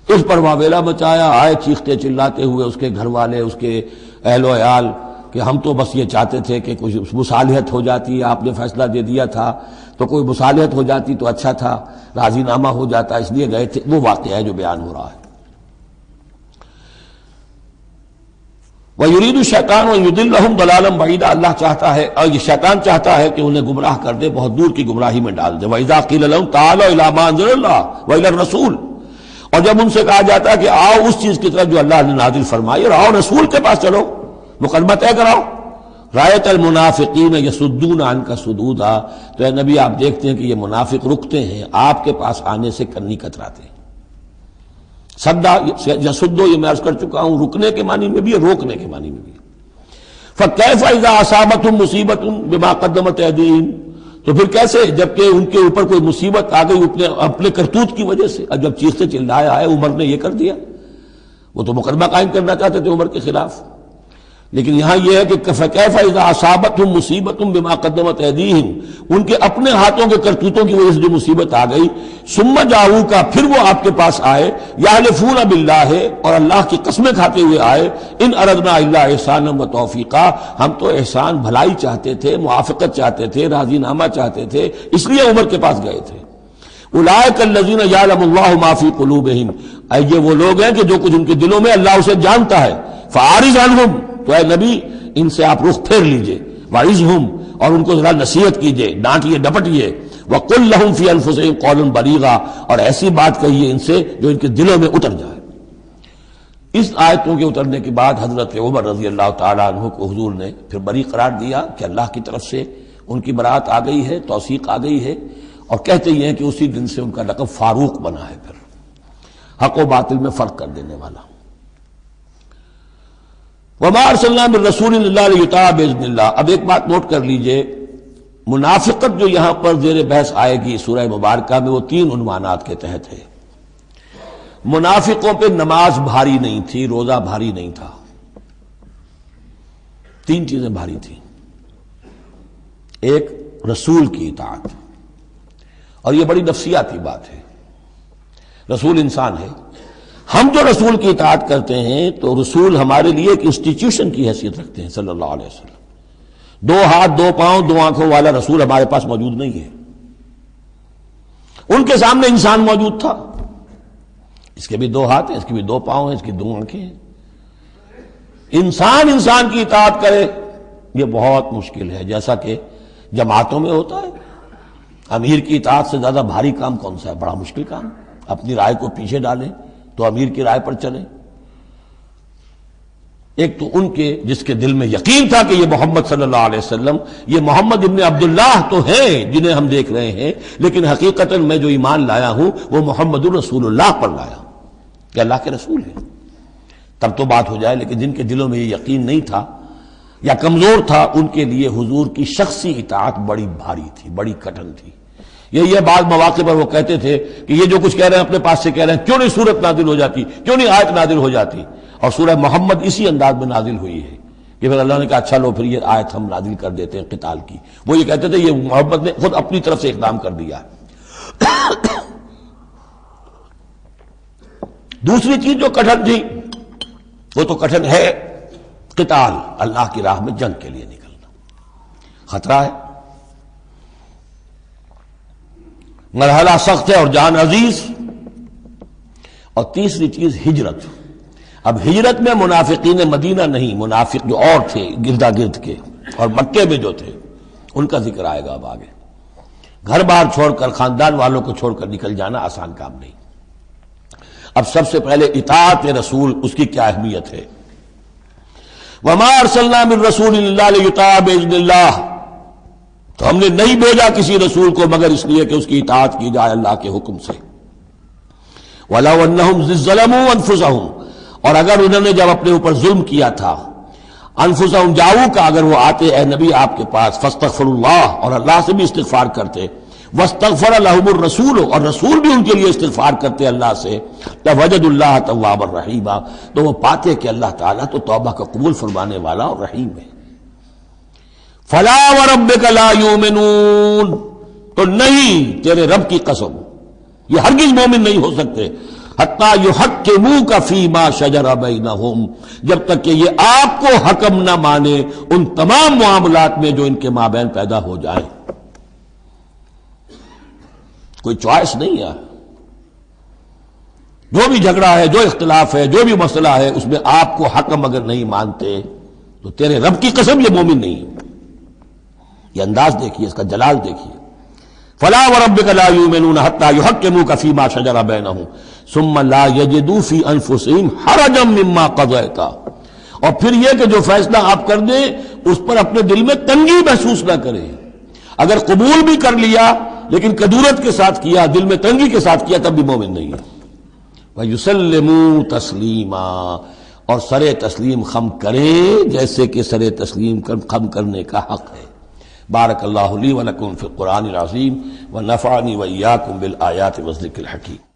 اس پر واویلا مچایا، آئے چیختے چلاتے ہوئے اس کے گھر والے، اس کے اہل و عیال کہ ہم تو بس یہ چاہتے تھے کہ کچھ مصالحت ہو جاتی، آپ نے فیصلہ دے دیا تھا تو کوئی مصالحت ہو جاتی تو اچھا تھا، راضی نامہ ہو جاتا، اس لیے گئے تھے۔ وہ واقعہ ہے جو بیان ہو رہا ہے۔ وَيُرِيدُ الشَّيْطَانُ أَن يُضِلَّهُمْ ضَلَالًا بَعِيدًا، اللہ چاہتا ہے اور یہ شیطان چاہتا ہے کہ انہیں گمراہ کر دے، بہت دور کی گمراہی میں ڈال دے۔ وَإِذَا قِيلَ لَهُمْ تَعَالَوْا إِلَىٰ مَا أَنزَلَ اللَّهُ وَإِلَى الرَّسُولِ، اور جب ان سے کہا جاتا ہے کہ آؤ اس چیز کی طرف جو اللہ نے نازل فرمائی اور آؤ رسول کے پاس چلو، مقدمہ طے کراؤ۔ رَأَيْتَ الْمُنَافِقِينَ يَصُدُّونَ عَنْكَ صُدُودًا، تو اے نبی آپ دیکھتے ہیں کہ یہ منافق رکتے ہیں آپ کے پاس آنے سے کنی کتراتے ہیں۔ صدا یصدو یہ میں عرض کر چکا ہوں، رکنے کے معنی میں بھی ہے، روکنے کے معنی میں بھی ہے۔ فَكَيْفَ إِذَا أَصَابَتْهُمْ مُصِيبَةٌ بِمَا قَدَّمَتْ أَيْدِيهِمْ، تو پھر کیسے جبکہ ان کے اوپر کوئی مصیبت آ گئی اپنے کرتوت کی وجہ سے۔ اب جب چیختے چلایا ہے عمر نے یہ کر دیا، وہ تو مقدمہ قائم کرنا چاہتے تھے عمر کے خلاف۔ لیکن یہاں یہ ہے کہ فَكَيْفَ إِذَا أَصَابَتْهُمْ مُصِيبَةٌ بِمَا قَدَّمَتْ أَيْدِيهِمْ، ان کے اپنے ہاتھوں کے کرتوتوں کی وجہ سے جو مصیبت آ گئی، ثُمَّ جَاءُوكَ، پھر وہ آپ کے پاس آئے، يَحْلِفُونَ بِاللَّهِ، اور اللہ کی قسمیں کھاتے ہوئے آئے، إِنْ أَرَدْنَا إِلَّا إِحْسَانًا وَتَوْفِيقًا، ہم تو احسان بھلائی چاہتے تھے، موافقت چاہتے تھے، راضی نامہ چاہتے تھے، اس لیے عمر کے پاس گئے تھے۔ اولئک الذین یعلم اللہ ما فی قلوبہم، یہ وہ لوگ ہیں کہ جو کچھ ان کے دلوں میں اللہ اسے جانتا ہے۔ فاعرض عنہم، تو اے نبی ان سے آپ رخ پھیر لیجئے، وعظہم، اور ان کو ذرا نصیحت کیجئے، ڈانٹیے ڈپٹیے، وقل لہم فی انفسہم قولا بلیغا، اور ایسی بات کہیے ان سے جو ان کے دلوں میں اتر جائے۔ اس آیتوں کے اترنے کے بعد حضرت عمر رضی اللہ تعالیٰ عنہ کو حضور نے پھر بری قرار دیا کہ اللہ کی طرف سے ان کی برات آ گئی ہے، توثیق آ گئی ہے، اور کہتے ہی ہیں کہ اسی دن سے ان کا لقب فاروق بنا ہے، پھر حق و باطل میں فرق کر دینے والا۔ وَمَا أَرْسَلْنَا مِن رَّسُولٍ إِلَّا لِيُطَاعَ بِإِذْنِ اللَّهِ۔ اب ایک بات نوٹ کر لیجئے، منافقت جو یہاں پر زیر بحث آئے گی سورہ مبارکہ میں، وہ 3 عنوانات کے تحت ہے۔ منافقوں پہ نماز بھاری نہیں تھی، روزہ بھاری نہیں تھا، 3 چیزیں بھاری تھیں۔ ایک، رسول کی اطاعت، اور یہ بڑی نفسیاتی بات ہے، رسول انسان ہے، ہم جو رسول کی اطاعت کرتے ہیں تو رسول ہمارے لیے ایک انسٹیٹیوشن کی حیثیت رکھتے ہیں صلی اللہ علیہ وسلم۔ 2 ہاتھ 2 پاؤں 2 آنکھوں والا رسول ہمارے پاس موجود نہیں ہے، ان کے سامنے انسان موجود تھا، اس کے بھی 2 ہاتھ ہیں، اس کے بھی 2 پاؤں ہیں، اس کی 2 آنکھیں ہیں۔ انسان کی اطاعت کرے یہ بہت مشکل ہے، جیسا کہ جماعتوں میں ہوتا ہے۔ امیر کی اطاعت سے زیادہ بھاری کام کون سا ہے؟ بڑا مشکل کام، اپنی رائے کو پیچھے ڈالیں تو امیر کی رائے پر چلیں۔ ایک تو ان کے جس کے دل میں یقین تھا کہ یہ محمد صلی اللہ علیہ وسلم، یہ محمد ابن عبداللہ تو ہیں جنہیں ہم دیکھ رہے ہیں، لیکن حقیقتاً میں جو ایمان لایا ہوں وہ محمد الرسول اللہ پر لایا ہوں کہ اللہ کے رسول ہیں، تب تو بات ہو جائے۔ لیکن جن کے دلوں میں یہ یقین نہیں تھا یا کمزور تھا، ان کے لیے حضور کی شخصی اطاعت بڑی بھاری تھی، بڑی کٹھن تھی۔ یہ بعض مواقع پر وہ کہتے تھے کہ یہ جو کچھ کہہ رہے ہیں اپنے پاس سے کہہ رہے ہیں، کیوں نہیں سورت نازل ہو جاتی، کیوں نہیں آیت نازل ہو جاتی؟ اور سورہ محمد اسی انداز میں نازل ہوئی ہے کہ پھر اللہ نے کہا اچھا لو، پھر یہ آیت ہم نازل کر دیتے ہیں قتال کی۔ وہ یہ کہتے تھے یہ محمد نے خود اپنی طرف سے اقدام کر دیا ہے۔ دوسری چیز جو کٹھن تھی وہ تو کٹھن ہے، قتال، اللہ کی راہ میں جنگ کے لیے نکلنا، خطرہ ہے، مرحلہ سخت ہے اور جان عزیز۔ اور تیسری چیز ہجرت۔ اب ہجرت میں منافقین مدینہ نہیں، منافق جو اور تھے گردا گرد کے اور مکے میں جو تھے ان کا ذکر آئے گا اب آگے۔ گھر بار چھوڑ کر، خاندان والوں کو چھوڑ کر نکل جانا آسان کام نہیں۔ اب سب سے پہلے اطاعت رسول، اس کی کیا اہمیت ہے۔ وَمَا أَرْسَلْنَا مِن رَّسُولٍ إِلَّا لِيُطَاعَ بِإِذْنِ اللَّهِ، تو ہم نے نہیں بھیجا کسی رسول کو مگر اس لیے کہ اس کی اطاعت کی جائے اللہ کے حکم سے۔ وَلَوْ أَنَّهُمْ إِذ ظَّلَمُوا أَنفُسَهُمْ، اور اگر انہوں نے جب اپنے اوپر ظلم کیا تھا، انفسہم جاؤ کا، اگر وہ آتے اے نبی آپ کے پاس، فاستغفروا اللہ، اور اللہ سے بھی استغفار کرتے، واستغفر لهم الرسول، اور رسول بھی ان کے لیے استغفار کرتے اللہ سے، لوجدوا اللہ توابا رحیما، تو وہ پاتے کہ اللہ تعالیٰ تو توبہ کا قبول فرمانے والا اور رحیم ہے۔ فلا وربک لا یؤمنون، تو نہیں، تیرے رب کی قسم، یہ ہرگز مومن نہیں ہو سکتے، حتیٰ یحکموک فیما شجر بینہم، جب تک کہ یہ آپ کو حکم نہ مانے ان تمام معاملات میں جو ان کے مابین پیدا ہو جائیں۔ کوئی چوائس نہیں ہے، جو بھی جھگڑا ہے، جو اختلاف ہے، جو بھی مسئلہ ہے، اس میں آپ کو حکم اگر نہیں مانتے تو تیرے رب کی قسم یہ مومن نہیں ہے۔ یہ انداز دیکھیے، اس کا جلال دیکھیے۔ فلا وربک لا یؤمنون حتی یحکموک فیما شجر بینہم ثم لا یجدوا فی انفسہم حرجا مما قضیت، اور پھر یہ کہ جو فیصلہ آپ کر دیں اس پر اپنے دل میں تنگی محسوس نہ کریں۔ اگر قبول بھی کر لیا لیکن کدورت کے ساتھ کیا، دل میں تنگی کے ساتھ کیا، تب بھی مومن نہیں ہے۔ وَيُسَلِّمُوا تَسْلِيمًا، اور سر تسلیم خم کریں جیسے کہ سر تسلیم خم کرنے کا حق ہے۔ بارک اللہ لی و لکم فی القرآن العظیم ونفعنی وإیاکم بالآیات والذکر الحکیم۔